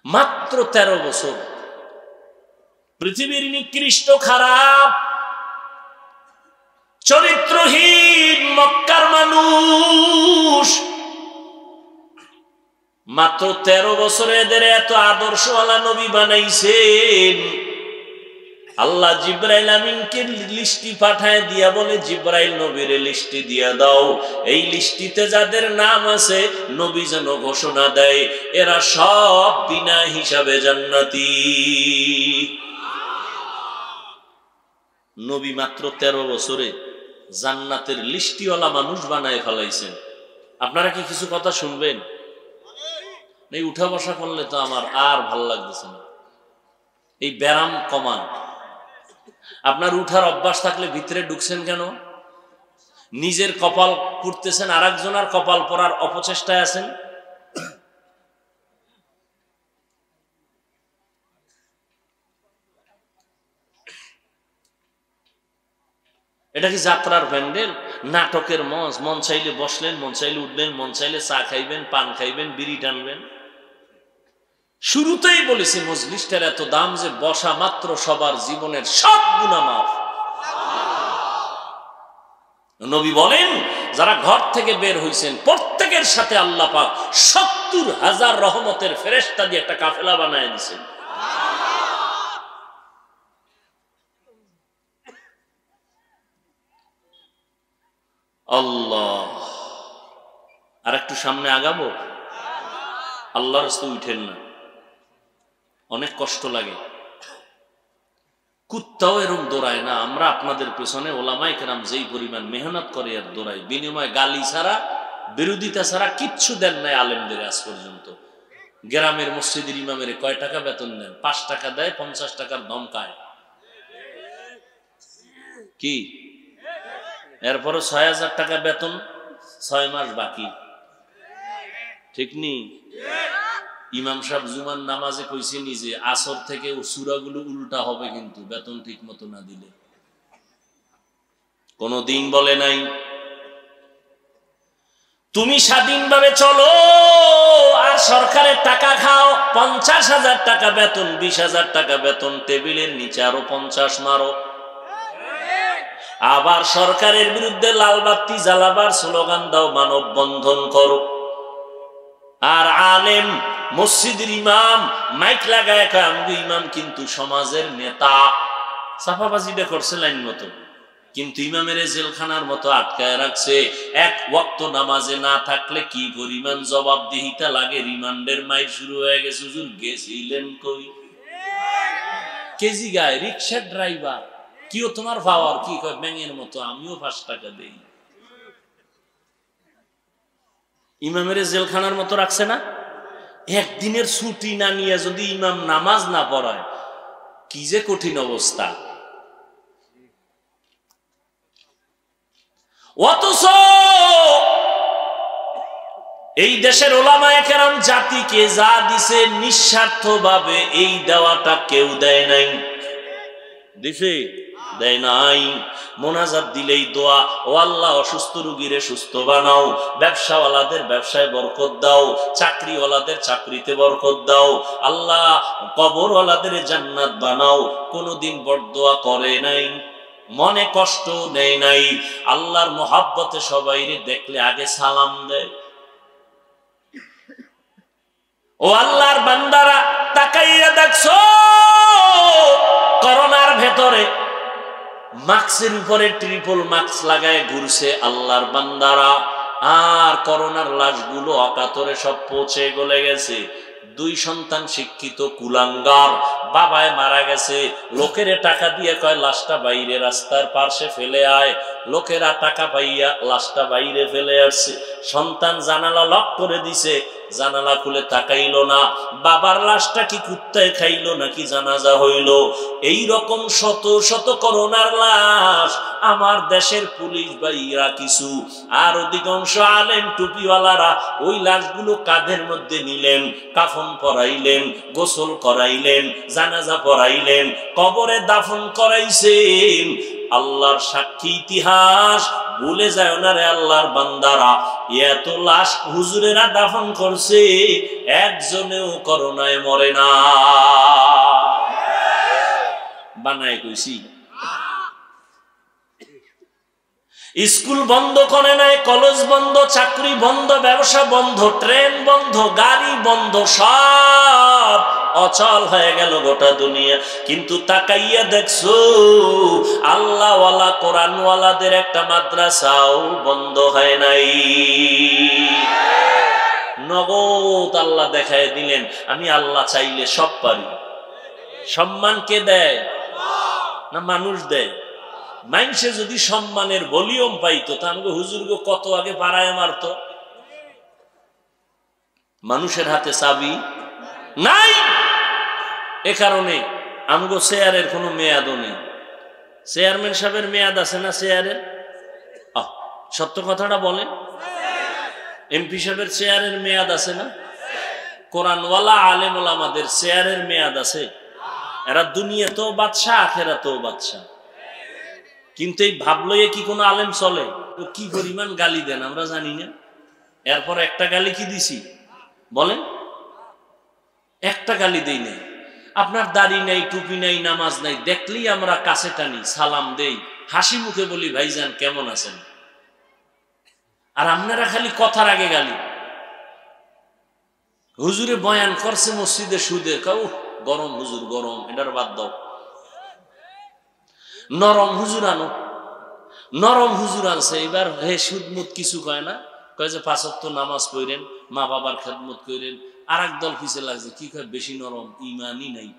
Speaker 1: মাত্র 13 বছর, পৃথিবীর নিকৃষ্ট খারাপ চরিত্রহীন মক্কার মানুষ, মাত্র 13 বছরে এদের এত আদর্শওয়ালা নবী বানাইছেন। আল্লাহ জিব্রাইল আমিনকে লিস্টি পাঠায় দিয়া বলে, জিব্রাইল নবীর লিস্টি দিয়া দাও, এই লিস্টিতে যাদের নাম আছে নবী যেন ঘোষণা দেয় এরা সব বিনা হিসাবে জান্নাতি। নবী মাত্র 13 বছরে জান্নাতের লিস্টিওয়ালা মানুষ বানায় ফেলাইছেন। আপনারা কি কিছু কথা শুনবেন? এই উঠা বসা করলে তো আমার আর ভাল লাগতেছে না। এই ব্যায়াম কমান। আপনার উঠার অভ্যাস থাকলে ভিতরে ঢুকছেন কেন? নিজের কপাল পুড়তেছেন, আর একজনের কপাল পড়ার অপচেষ্টায় আছেন। এটা কি যাত্রার প্যান্ডেল, নাটকের মঞ্চ? মন চাইলে বসলেন, মন চাইলে উঠবেন, মন চাইলে চা খাইবেন, পান খাইবেন, বিড়ি টানবেন। শুরুতেই বলেছি মজলিসটার এত দাম যে বসা মাত্র সবার জীবনের সব গুনাহ মাফ। নবী বলেন, যারা ঘর থেকে বের হইছেন প্রত্যেকের সাথে আল্লাহ পাক ৭০,০০০ রহমতের ফেরেশতা দিয়ে একটা কাফেলা বানায় দিয়েছেন। আল্লাহ, আর একটু সামনে আগাবো? আল্লাহর রাস্তায় উঠেন না, অনেক কষ্ট লাগে। কুত্তাও এরকম দৌড়ায় না। আমরা আপনাদের পেছনে ওলামায়ে কেরাম যেই পরিমাণ মেহনত করে আর দৌড়াই, বিনিময় গালি ছাড়া, বিরোধিতা ছাড়া কিচ্ছু দেন নাই আলেমদের আজ পর্যন্ত। গ্রামের মসজিদের ইমামের কয় টাকা বেতন দেন? ৫ টাকা দেয়, ৫০ টাকার ধমকায়। কি এরপরে ৬,০০০ টাকা বেতন, ৬ মাস বাকি। ঠিক নি? ইমাম সাহেব জুমার নামাজে কইছে নিজে, আসর থেকে সূরাগুলো উল্টা হবে কিন্তু বেতন ঠিক মতো না দিলে। কোনদিন বলে নাই তুমি স্বাধীনভাবে চলো আর সরকারের টাকা খাও। ৫০,০০০ টাকা বেতন, ২০,০০০ টাকা বেতন, টেবিলের নিচে আরো ৫০ মারো। আবার সরকারের বিরুদ্ধে লাল বাতি জ্বালাবার স্লোগান দাও, মানববন্ধন করো। আর আলেম মসজিদের ইমাম মাইক লাগায় আমগো ইমাম কিন্তু সমাজের নেতা। সাফাবাজিটা করছে লাইন মতো, কিন্তু ইমামের জেলখানার মতো আটকায় রাখছে। এক ওয়াক্ত নামাজে না থাকলে কি পরিমাণ জবাবদিহিতা লাগে। রিমান্ডের মাইর শুরু হয়ে গেছে। হুজুর গেছিলেন কই? কেজি গায় রিক্সার ড্রাইভার, কিও তোমার পাওয়ার কি? কয় ব্যাঙের মতো, আমিও ৫ টাকা দেই। ইমামের জেলখানার মতো রাখছে না? একদিনের ছুটি না নিয়ে যদি ইমাম নামাজ না পড়ায়, কি যে কঠিন অবস্থা। অথচ এই দেশের ওলামায়ে কেরাম জাতিকে যা দিছে নিঃস্বার্থভাবে এই দেওয়াটা কেউ দেয় নাই। দিছে? দেয় নাই। মোনাজাত দিলেই দোয়া, ও আল্লাহ অসুস্থ রোগীরে সুস্থ বানাও, ব্যবসাওয়ালাদের ব্যবসায় বরকত দাও, চাকরিওয়ালাদের চাকরিতে বরকত দাও, আল্লাহ কবরওয়ালাদের জান্নাত বানাও। কোনদিন বরদোয়া করে নাই, মনে কষ্ট নেই নাই। আল্লাহর মোহাব্বতে সবাইরে দেখলে আগে সালাম দেয়। ও আল্লাহর বান্দারা, তাকাইয়া দেখছো করোনার ভেতরে মাস্কের উপরে ট্রিপল মাস্ক লাগায় ঘুরছে আল্লাহর বান্দারা, আর করোনার লাশগুলো অকাতরে সব পচে গলে গেছে। 2 সন্তান শিক্ষিত কুলাঙ্গার, বাবায় মারা গেছে, লোকেরে টাকা দিয়ে কয় লাশটা বাইরে রাস্তার পাশে ফেলে আয়। লোকেরা টাকা পাইয়া লাশটা বাইরে ফেলে আসছে। সন্তান জানালা লক করে দিছে, জানালা খুলে তাকাইলো না। বাবার লাশটা কি কুত্তায় খাইলো নাকি জানাজা হইল? এই রকম শত শত করোনার লাশ আমার দেশের পুলিশ ভাইরা কিছু, আর অধিকাংশ আলেম টুপিওয়ালারা ওই লাশগুলো কাঁধের মধ্যে নিলেন, কাফন পরাইলেন, গোসল করাইলেন, জানাজা পড়াইলেন, কবরে দাফন করাইছেন। আল্লাহর সাক্ষী ইতিহাস, ভুলে যায় না রে আল্লাহর বান্দারা। এত লাশ হুজুরেরা দাফন করছে, একজনেও করোনায় মরে না। বানায় কইছি। স্কুল বন্ধ করে নাই, কলেজ বন্ধ, চাকরি বন্ধ, ব্যবসা বন্ধ, ট্রেন বন্ধ, গাড়ি বন্ধ, সব অচল হয়ে গেল গোটা দুনিয়া। কিন্তু তাকাইয়া দেখছো আল্লাহওয়ালা কোরআনওয়ালাদের একটা মাদ্রাসাও বন্ধ হয় নাই। নগদ আল্লাহ দেখায় দিলেন, আমি আল্লাহ চাইলে সব পারি। সম্মান কে দেয়? না মানুষ দেয়? মানুষে যদি সম্মানের ভলিউম পাইতো, তা আমাকে হুজুর গো কত আগে পাড়ায় মারতো। মানুষের হাতে চাবি নাই, এ কারণে আমগো চেয়ারের কোনো মেয়াদও নেই। চেয়ারম্যান সাহেবের মেয়াদ আছে না চেয়ারের? সত্য কথাটা বলেন। এমপি সাহেবের চেয়ারের মেয়াদ আছে না? কোরআনওয়ালা আলেম ওলামাদের চেয়ারের মেয়াদ আছে। এরা দুনিয়াতেও বাদশা, আখেরাতেও বাদশা। কিন্তু এই ভাবলয়ে কি কোনো আলেম চলে? কি পরিমাণ গালি দেন আমরা জানি না। এরপর একটা গালি কি দিছি বলেন? একটা গালি দেই নাই। আপনার দাড়ি নাই, টুপি নাই, নামাজ নাই, দেখলেই আমরা কাছে টানি, সালাম দেই, হাসি মুখে বলি ভাইজান কেমন আছেন। আর আপনারা খালি কথার আগে গালি। হুজুরে বয়ান করছে মসজিদে সুদে, কাউ গরম হুজুর গরম, এটার বাদ দাও। নরম হুজুর আনো, নরম হুজুর আনছে। এবার হে সুদমুত কিছু কয় না, কয় যে 5 ওয়াক্ত নামাজ পড়েন, মা বাবার খেদমত করেন। আর এক দল পিছে লাগছে, কি কয় বেশি নরম, ইমানই নাই।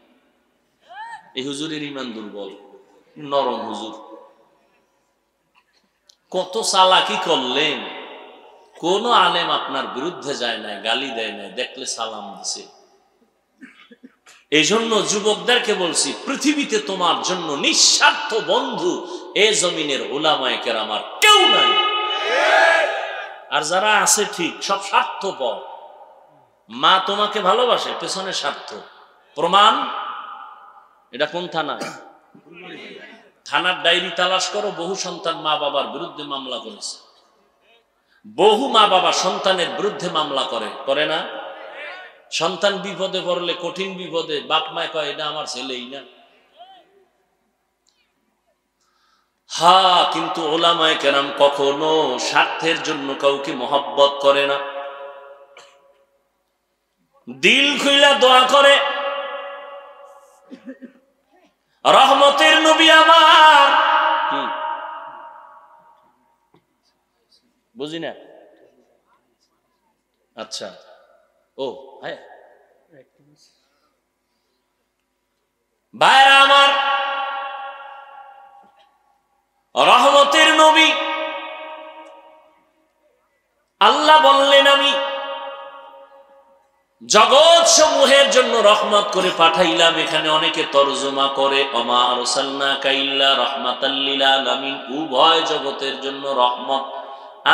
Speaker 1: এই হুজুরের ইমান দুর্বল, নরম হুজুর। কত চালাকি করলেন। কোন আলেম আপনার বিরুদ্ধে যায় নাই, গালি দেয় নাই, দেখলে সালাম দিছে। এই জন্য যুবকদেরকে বলছি, পৃথিবীতে তোমার জন্য নিঃস্বার্থ বন্ধু এ জমিনের উলামায়ে কেরাম আর কেউ নাই। আর যারা আছে ঠিক সব স্বার্থপর। মা তোমাকে ভালোবাসে, পেছনে স্বার্থ। প্রমাণ? এটা কোন থানা? থানার ডায়েরি তালাশ করো, বহু সন্তান মা বাবার বিরুদ্ধে মামলা করেছে। বহু মা বাবা সন্তানের বিরুদ্ধে মামলা করে না? সন্তান বিপদে পড়লে, কঠিন বিপদে, বাপ মায় কয় এটা আমার ছেলেই না। কিন্তু ওলামায়ে কেরাম কখনো স্বার্থের জন্য কাউকে মহব্বত করে না। দিল খুইলা দোয়া করে, রহমতের নবী আমার। কি বুঝি না? আচ্ছা, ও হ্যাঁ, ভাইরা আমার, রহমতের নবী আল্লাহ বললেন আমি জগৎ সমূহের জন্য রহমত করে পাঠাইলাম। এখানে অনেকে তরজমা করে ওমা আরসালনাকা ইল্লা রাহমাতাল লিল আলামিন, উভয় জগতের জন্য রহমত।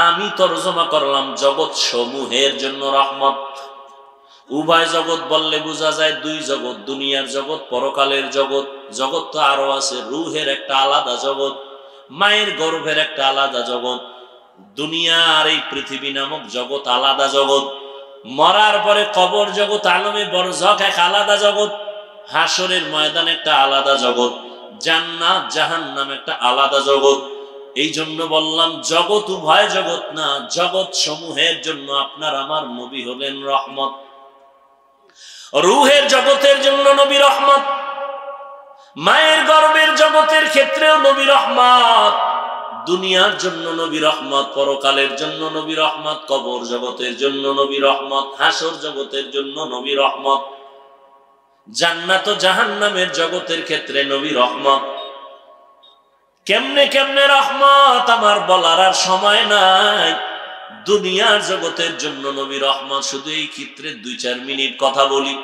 Speaker 1: আমি তরজমা করলাম জগৎ সমূহের জন্য রহমত। উভয় জগৎ বললে বোঝা যায় দুই জগৎ, দুনিয়ার জগৎ, পরকালের জগৎ। জগৎ তো আরো আছে, রূহের একটা আলাদা জগৎ, মায়ের গর্ভের একটা আলাদা জগৎ, দুনিয়া আর এই পৃথিবী নামক জগৎ আলাদা জগৎ। মরার পরে কবর জগৎ, আলমে বরজখ এক আলাদা জগৎ, হাসরের ময়দান একটা আলাদা জগৎ, জান্নাত জাহান্নাম একটা আলাদা জগৎ। এই জন্য বললাম জগৎ উভয় জগৎ না, জগৎ সমূহের জন্য আপনার আমার নবী হলেন রহমত। রূহের জগতের জন্য নবী রহমত, মায়ের গর্ভের জগতের ক্ষেত্রেও নবী রহমত, দুনিয়ার জন্য নবী রহমত, পরকালের জন্য নবী রহমত, কবর জগতের জন্য নবী রহমত, হাসর জগতের জন্য নবী রহমত, জান্নাত ও জাহান্নামের জগতের ক্ষেত্রে নবী রহমত। কেমনে কেমনে রহমত আমার বলার আর সময় নাই। দুনিয়ার জগতের জন্য নবী রহমত, শুধু এই ক্ষেত্রে 2-4 মিনিট কথা বলি।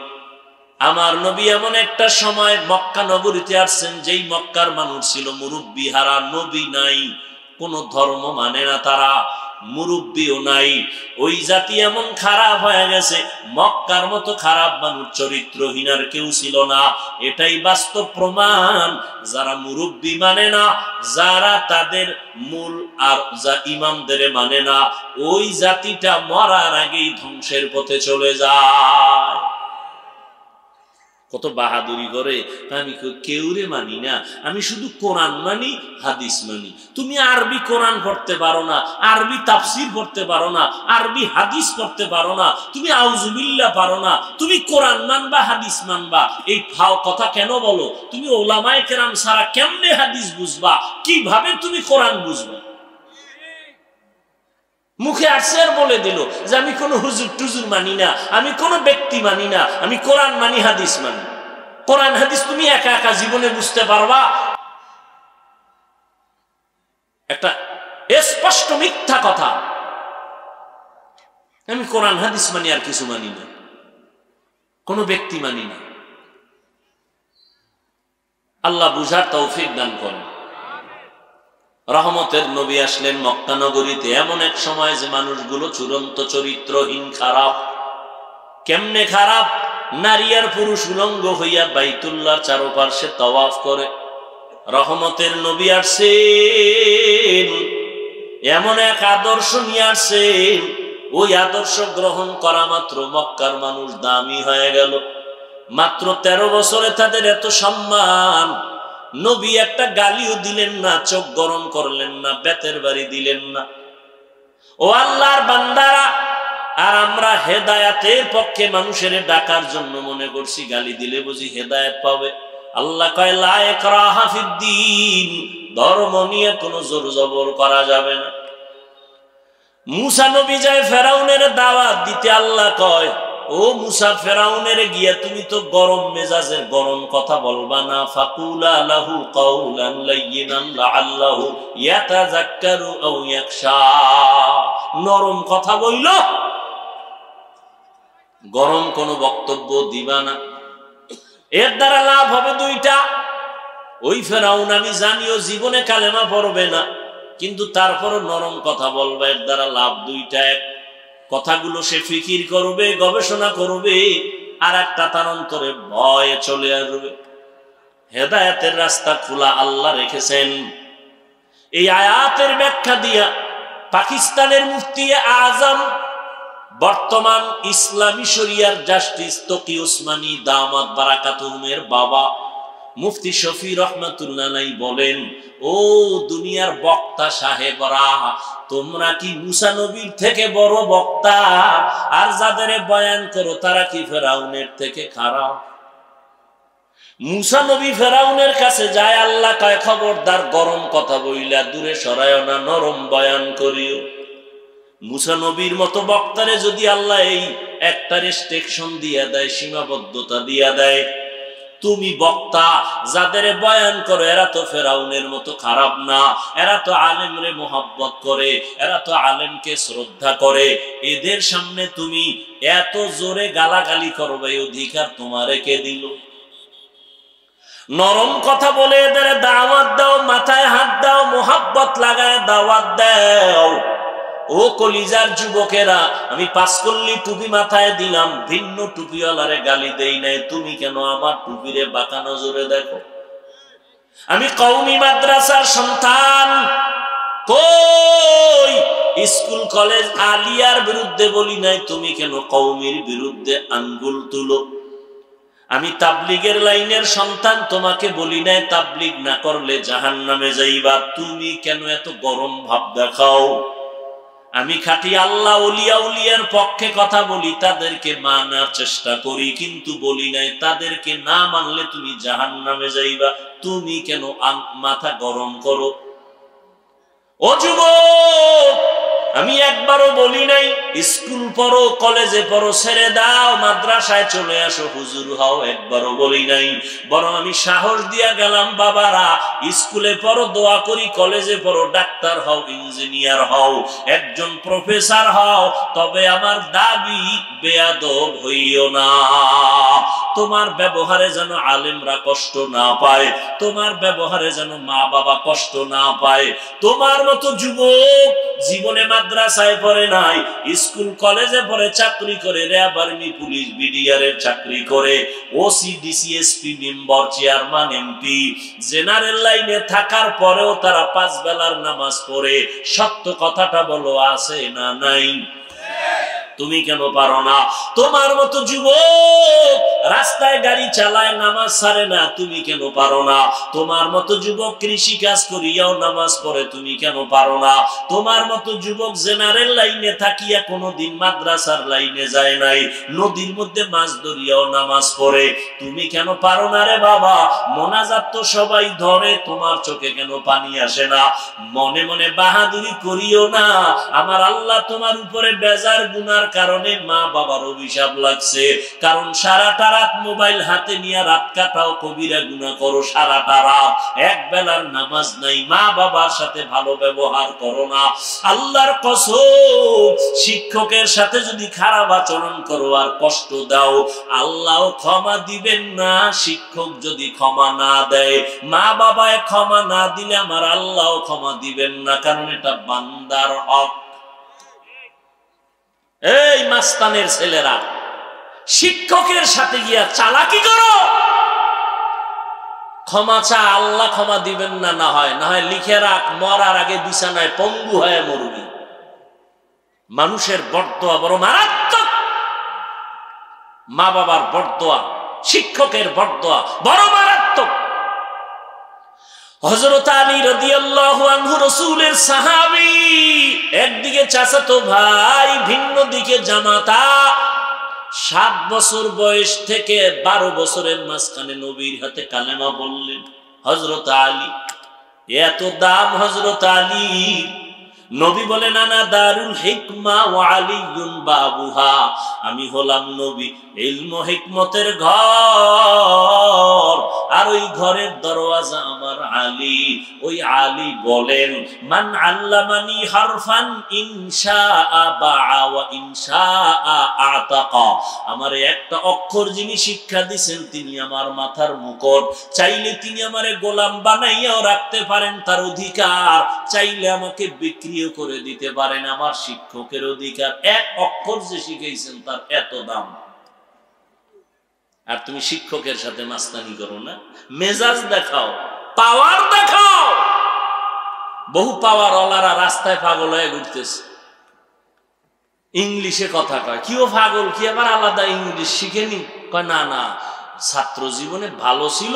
Speaker 1: আমার নবী এমন একটা সময় মক্কা নগরীতে আসছেন, যেই মক্কার মানুষ ছিল মুরব্বি হারা, নবী নাই, কোন ধর্ম মানে না তারা, মুরব্বিও নাই। ওই জাতি এমন খারাপ হয়ে গেছে, মক্কার মতো খারাপ মানুষ, চরিত্রহীন আর কেউ ছিল না। এটাই বাস্তব প্রমাণ। যারা মুরব্বি মানে না, যারা তাদের মূল আর যা ইমামদের মানে না, ওই জাতিটা মরার আগেই ধ্বংসের পথে চলে যায়। কত বাহাদুরি করে, আমি কেউরে মানি না, আমি শুধু কোরআন মানি, হাদিস মানি। তুমি আরবি কোরআন পড়তে পারো না, আরবি তাফসির পড়তে পারো না, আরবি হাদিস পড়তে পারো না, তুমি আউযুবিল্লাহ পারো না, তুমি কোরআন মানবা হাদিস মানবা, এই ফাও কথা কেন বলো? তুমি ওলামায়ে কেরাম ছাড়া কেমনে হাদিস বুঝবা? কিভাবে তুমি কোরআন বুঝবা? মুখে আসছে আর বলে দিল যে আমি কোনো হুজুর টুজুর মানি না, আমি কোনো ব্যক্তি মানি না, আমি কোরআন মানি, হাদিস মানি। কোরআন হাদিস তুমি একা একা জীবনে বুঝতে পারবা? একটা স্পষ্ট মিথ্যা কথা। আমি কোরআন হাদিস মানি, আর কিছু মানি না, কোনো ব্যক্তি মানি না। আল্লাহ বুঝার তৌফিক দান করেন। রহমতের নবী আসলেন মক্কা নগরীতে এমন এক সময় যে মানুষগুলো চূড়ান্ত চরিত্রহীন, খারাপ। কেমনে খারাপ? নারী আর পুরুষ উলঙ্গ হইয়া বাইতুল্লাহর চারপাশে তাওয়াফ করে। রহমতের নবী আসছেন, এমন এক আদর্শ নিয়ে আসছেন, ওই আদর্শ গ্রহণ করা মাত্র মক্কার মানুষ দামি হয়ে গেল। মাত্র 13 বছরে তাদের এত সম্মান। নবী একটা গালিও দিলেন না, চোখ গরম করলেন না, বেতের বাড়ি দিলেন না। ও আল্লাহর বান্দারা, আর আমরা হেদায়াতের পক্ষে মানুষের ডাকার জন্য মনে করছি গালি দিলে বুঝি হেদায়েত পাবে। আল্লাহ কয় লা ইকরাহা ফিদ্দীন, ধর্ম নিয়ে কোনো জোর জবর করা যাবে না। মুসা নবী যায় ফেরাউনের দাওয়াত দিতে। আল্লাহ কয়, ও মুসা, ফেরাউনের গিয়া তুমি তো গরম মেজাজের গরম কথা বলবা না। ফাকুলা লাহু কাওলান লায়্যিনান লাআল্লাহু ইয়াতাযাক্কারু আও ইয়াখশা, নরম কথা বইল, গরম কোনো বক্তব্য দিবা না। এর দ্বারা লাভ হবে দুইটা। ওই ফেরাউন আমি জানিও জীবনে কালেমা পড়বে না, কিন্তু তারপরও নরম কথা বলবে, এর দ্বারা লাভ দুইটা। এক, কথাগুলো সে ফিকির করবে, গবেষণা করবে, আর একটা তার অন্তরে ভয় চলে আসবে। হেদায়েতের রাস্তা খোলা আল্লাহ রেখেছেন। এই আয়াতের ব্যাখ্যা দিয়া পাকিস্তানের মুফতি আজম, বর্তমান ইসলামী শরিয়ার জাস্টিস তকি ওসমানী দামাত বারাকাতুহুমের বাবা মুফতি শফি রহমাতুল্লাহ আলাইহি বলেন, ও দুনিয়ার বক্তা সাহেবরা, তোমরা কি মুসা নবীর থেকে বড় বক্তা? আর যাদের বয়ান করো তারা কি ফেরাউনের থেকে খারাপ? মুসা নবী ফেরাউনের কাছে যায়, আল্লাহ কয় খবরদার গরম কথা বইলা দূরে সরায় না, নরম বয়ান করিও। মুসা নবীর মতো বক্তারে যদি আল্লাহ এই একটা রেস্ট্রিকশন দিয়া দেয়, সীমাবদ্ধতা দিয়া দেয়, তুমি বক্তা যাদের বয়ান করো এরা তো ফেরাউনের মতো খারাপ না, এরা তো আলেমরে মোহাব্বত করে, এরা তো আলেমকে শ্রদ্ধা করে, এদের সামনে তুমি এত জোরে গালাগালি করবে, এই অধিকার তোমারে কে দিল? নরম কথা বলে এদের দাওয়াত দাও, মাথায় হাত দাও, মোহাব্বত লাগায় দাওয়াত দাও। ও কলিজার যুবকেরা, আমি 5 কল্লি টুপি মাথায় দিলাম, ভিন্ন টুপিওয়ালারে গালি দেই নাই, তুমি কেন আমার টুপিরে বাঁকা নজরে দেখো? আমি কওমি মাদ্রাসার সন্তান, কই স্কুল কলেজ আলিয়ার বিরুদ্ধে বলি নাই, তুমি কেন কওমির বিরুদ্ধে আঙ্গুল তুলো? আমি তাবলিগের লাইনের সন্তান, তোমাকে বলি নাই তাবলিগ না করলে জাহান্নামে যাইবা, তুমি কেন এত গরম ভাব দেখাও? আমি খাঁটি আল্লাহ ওলিয়া উলিয়ার পক্ষে কথা বলি, তাদেরকে মানার চেষ্টা করি, কিন্তু বলি নাই তাদেরকে না মানলে তুমি জাহান্নামে যাইবা, তুমি কেন মাথা গরম করো? ও যুবক, আমি একবারও বলি নাই স্কুল পড়ো, কলেজে পড়ো, ছেড়ে দাও, মাদ্রাসায় চলে আসো, হুজুর হও, একবারও বলি নাই। বরং আমি সাহস দিয়া গেলাম, বাবারা স্কুলে পড়ো, দোয়া করি, কলেজে পড়ো, ডাক্তার হও, ইঞ্জিনিয়ার হও, একজন প্রফেসর হও, তবে আমার দাবি বেয়াদব হইও না। তোমার ব্যবহারে যেন আলেমরা কষ্ট না পায়, তোমার ব্যবহারে যেন মা বাবা কষ্ট না পায়। তোমার মতো যুবক জীবনে মাদ্রাসায় পড়ে নাই, স্কুল কলেজে পড়ে, চাকরি করে, র্যাব, আর্মি, পুলিশ, বিডিআর এর চাকরি করে, OC, DC, SP, member, chairman, MP, general লাইনে থাকার পরেও তারা 5 বেলার নামাজ পড়ে। সত্য কথাটা বলো, আছে না নাই? তুমি কেন পারো না? তোমার মতো যুবক রাস্তায় গাড়ি চালায়, নামাজ ছাড়ে না, তুমি কেন পারো না? তোমার মতো যুবক কৃষি কাজ করিয়াও নামাজ পড়ে, তুমি কেন পারো না? তোমার মতো যুবক জেনারেল লাইনে থাকিয়া কোনোদিন মাদ্রাসার লাইনে যায় নাই, নদীর মধ্যে মাছ ধরিয়াও নামাজ পড়ে, তুমি কেন পারো না রে বাবা? মোনাজাত তো সবাই ধরে, তোমার চোখে কেন পানি আসে না? মনে মনে বাহাদুরি করিও না, আমার আল্লাহ তোমার উপরে বেজার গুনার কারণে মা বাবার অভিশাপ লাগছে। কারণ সারাটা রাত মোবাইল হাতে নিয়ে রাত কাটাও, কবিরা গুনাহ করো সারাটা রাত, এক বেলার নামাজ নাই, মা বাবার সাথে ভালো ব্যবহার করো না। আল্লাহর কসম, শিক্ষকের সাথে যদি খারাপ আচরণ করো আর কষ্ট দাও, আল্লাহ ক্ষমা দিবেন না। শিক্ষক যদি ক্ষমা না দেয়, মা বাবায় ক্ষমা না দিলে আমার আল্লাহ ক্ষমা দিবেন না, কারণ এটা বান্দার হক। এই মাস্তানের ছেলেরা, শিক্ষকের সাথে গিয়া চালাকি করো, ক্ষমা চা, আল্লাহ ক্ষমা দিবেন না। না হয় লিখে রাখ, মরার আগে বিছানায় পঙ্গু হয়ে মরবি। মানুষের বরদোয়া বড় মারাত্মক, মা বাবার বরদোয়া, শিক্ষকের বরদোয়া বড় মারাত্মক। হযরত আলী রাদিয়াল্লাহু আনহু রাসূলের সাহাবী, একদিকে চাচাতো ভাই, ভিন্ন দিকে জামাতা। 7 বছর বয়স থেকে 12 বছরের মাঝখানে নবীর হাতে কালেমা বললেন হযরত আলী। এত দাম হযরত আলী। নবী বলেন আনা দারুল হিকমা ওয়া আলিয়ুন বাবুহা, আমি হলাম নবী ইলম হিকমতের ঘর, আর ওই ঘরের দরওয়াজা আমার আলী। ওই আলী বলেন মান আল্লামানি হারফান ইনশাআ বাআ ওয়া ইনশাআ আতাকা, আমারে একটা অক্ষর যিনি শিক্ষা দিবেন তিনি আমার মাথার মুকুট, চাইলে তিনি আমারে গোলাম বানাইয়াও রাখতে পারেন, তার অধিকার, চাইলে আমাকে বিক্রিও করে দিতে পারেন, আমার শিক্ষকের অধিকার। এক অক্ষর যে শিখাইছেন তার এত দাম। আর তুমি শিক্ষকের সাথে মাস্তানি করো না, মেজাজ দেখাও, পাওয়ার দেখাও। বহু পাওয়ার ওয়ালারা রাস্তায় পাগল হয়ে ঘুরতেছে, ইংলিশে কথা কয়। কিও পাগল, কি আবার আলাদা ইংলিশ শিখেনি? কয় না না, ছাত্র জীবনে ভালো ছিল,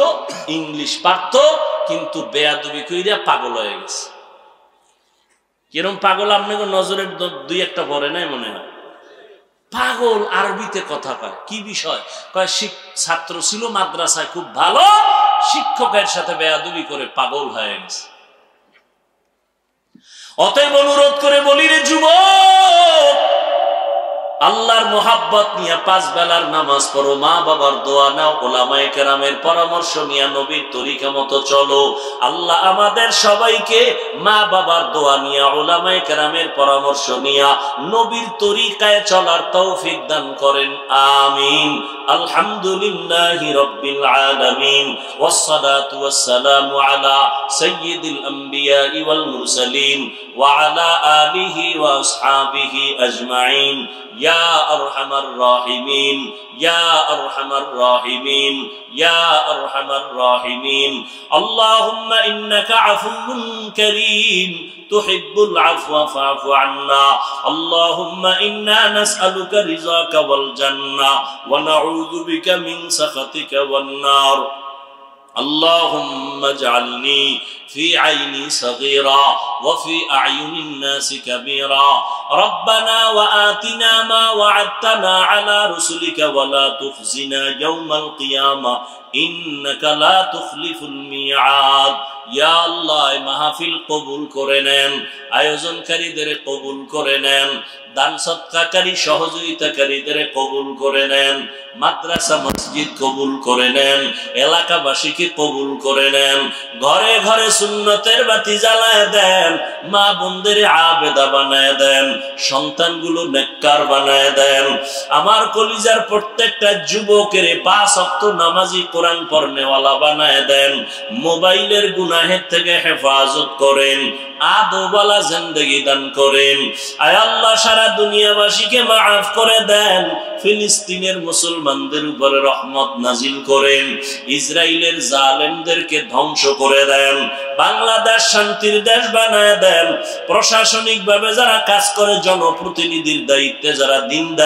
Speaker 1: ইংলিশ পারতো, কিন্তু বেয়াদবি কইরা পাগল হয়ে গেছে। কিরম পাগল আপনাকে নজরের 2-1টা পড়ে নাই মনে হয়? পাগল আরবিতে কথা কয়। কি বিষয়? কয় ছাত্র ছিল মাদ্রাসায় খুব ভালো, শিক্ষকের সাথে বেয়াদবি করে পাগল হয়ে গেছে। অতএব অনুরোধ করে বলি রে যুবক, আল্লাহর মোহাব্বত নিয়ে 5 বেলার নামাজ পড়ো, মা বাবার দোয়া নাও, উলামায়ে কেরামের পরামর্শ নিয়ে নবীর তরিকা মতো চলো। আল্লাহ আমাদের সবাইকে মা বাবার দোয়া নিয়ে, উলামায়ে কেরামের পরামর্শ নিয়ে নবীর তরিকায় চলার তৌফিক দান করেন, আমিন। আলহামদুলিল্লাহি রাব্বিল আলামিন, ওয়াসসালাতু ওয়াসসালামু আলা সাইয়্যিদিল আমবিয়া ওয়াল মুরসালিন ওয়া আলা আলিহি ওয়া আসহাবিহি আজমাইন। ইয়া আরহামার রাহিমিন, ইয়া আরহামার রাহিমিন, ইয়া আরহামার রাহিমিন। আল্লাহুম্মা ইন্নাকা আফুউন কারীম তুহিব্বুল আফওয়া ফা'ফু আন্না। আল্লাহুম্মা ইন্না নাসআলুকা রিযাকা ওয়াল জান্নাহ ওয়া নাউযু বিকা মিন সাখাতিকা ওয়ান নার। اللهم اجعلني في عيني صغيرا وفي أعين الناس كبيرا. ربنا وآتنا ما وعدتنا على رسلك ولا تخزنا يوم القيامة إنك لا تخلف الميعاد. ইয়া আল্লাহ, মাহফিল কবুল করে নেন, আয়োজনকারীদের কবুল করে নেন, দান সদকাকারী সহযোগিতাকারীদের কবুল করে নেন, মাদ্রাসা মসজিদ কবুল করে নেন, এলাকাবাসীকে কবুল করে নেন, ঘরে ঘরে সুন্নতের বাতি জ্বালায় দেন, মা বোনদের আবেদা বানায় দেন, সন্তানগুলো নেককার বানায় দেন। আমার কলিজার প্রত্যেকটা যুবকের 5 ওয়াক্ত নামাজি, কোরআন পড়নেওয়ালা বানায় দেন, মোবাইলের গুনাহের থেকে হেফাজত করেন, আদবওয়ালা জিন্দেগি দান করেন। আয় আল্লাহ, সারা দুনিয়াবাসীকে মাফ করে দেন, ফিলিস্তিনের মুসলমানদের উপরে রহমত নাজিল করেন, ইসরায়েলের জালেমদেরকে ধ্বংস করে দেন, বাংলাদেশ শান্তির দেশ বানায় দেন। প্রশাসনিকভাবে যারা কাজ করে, জনপ্রতিনিধির দায়িত্বে যারা দিনদার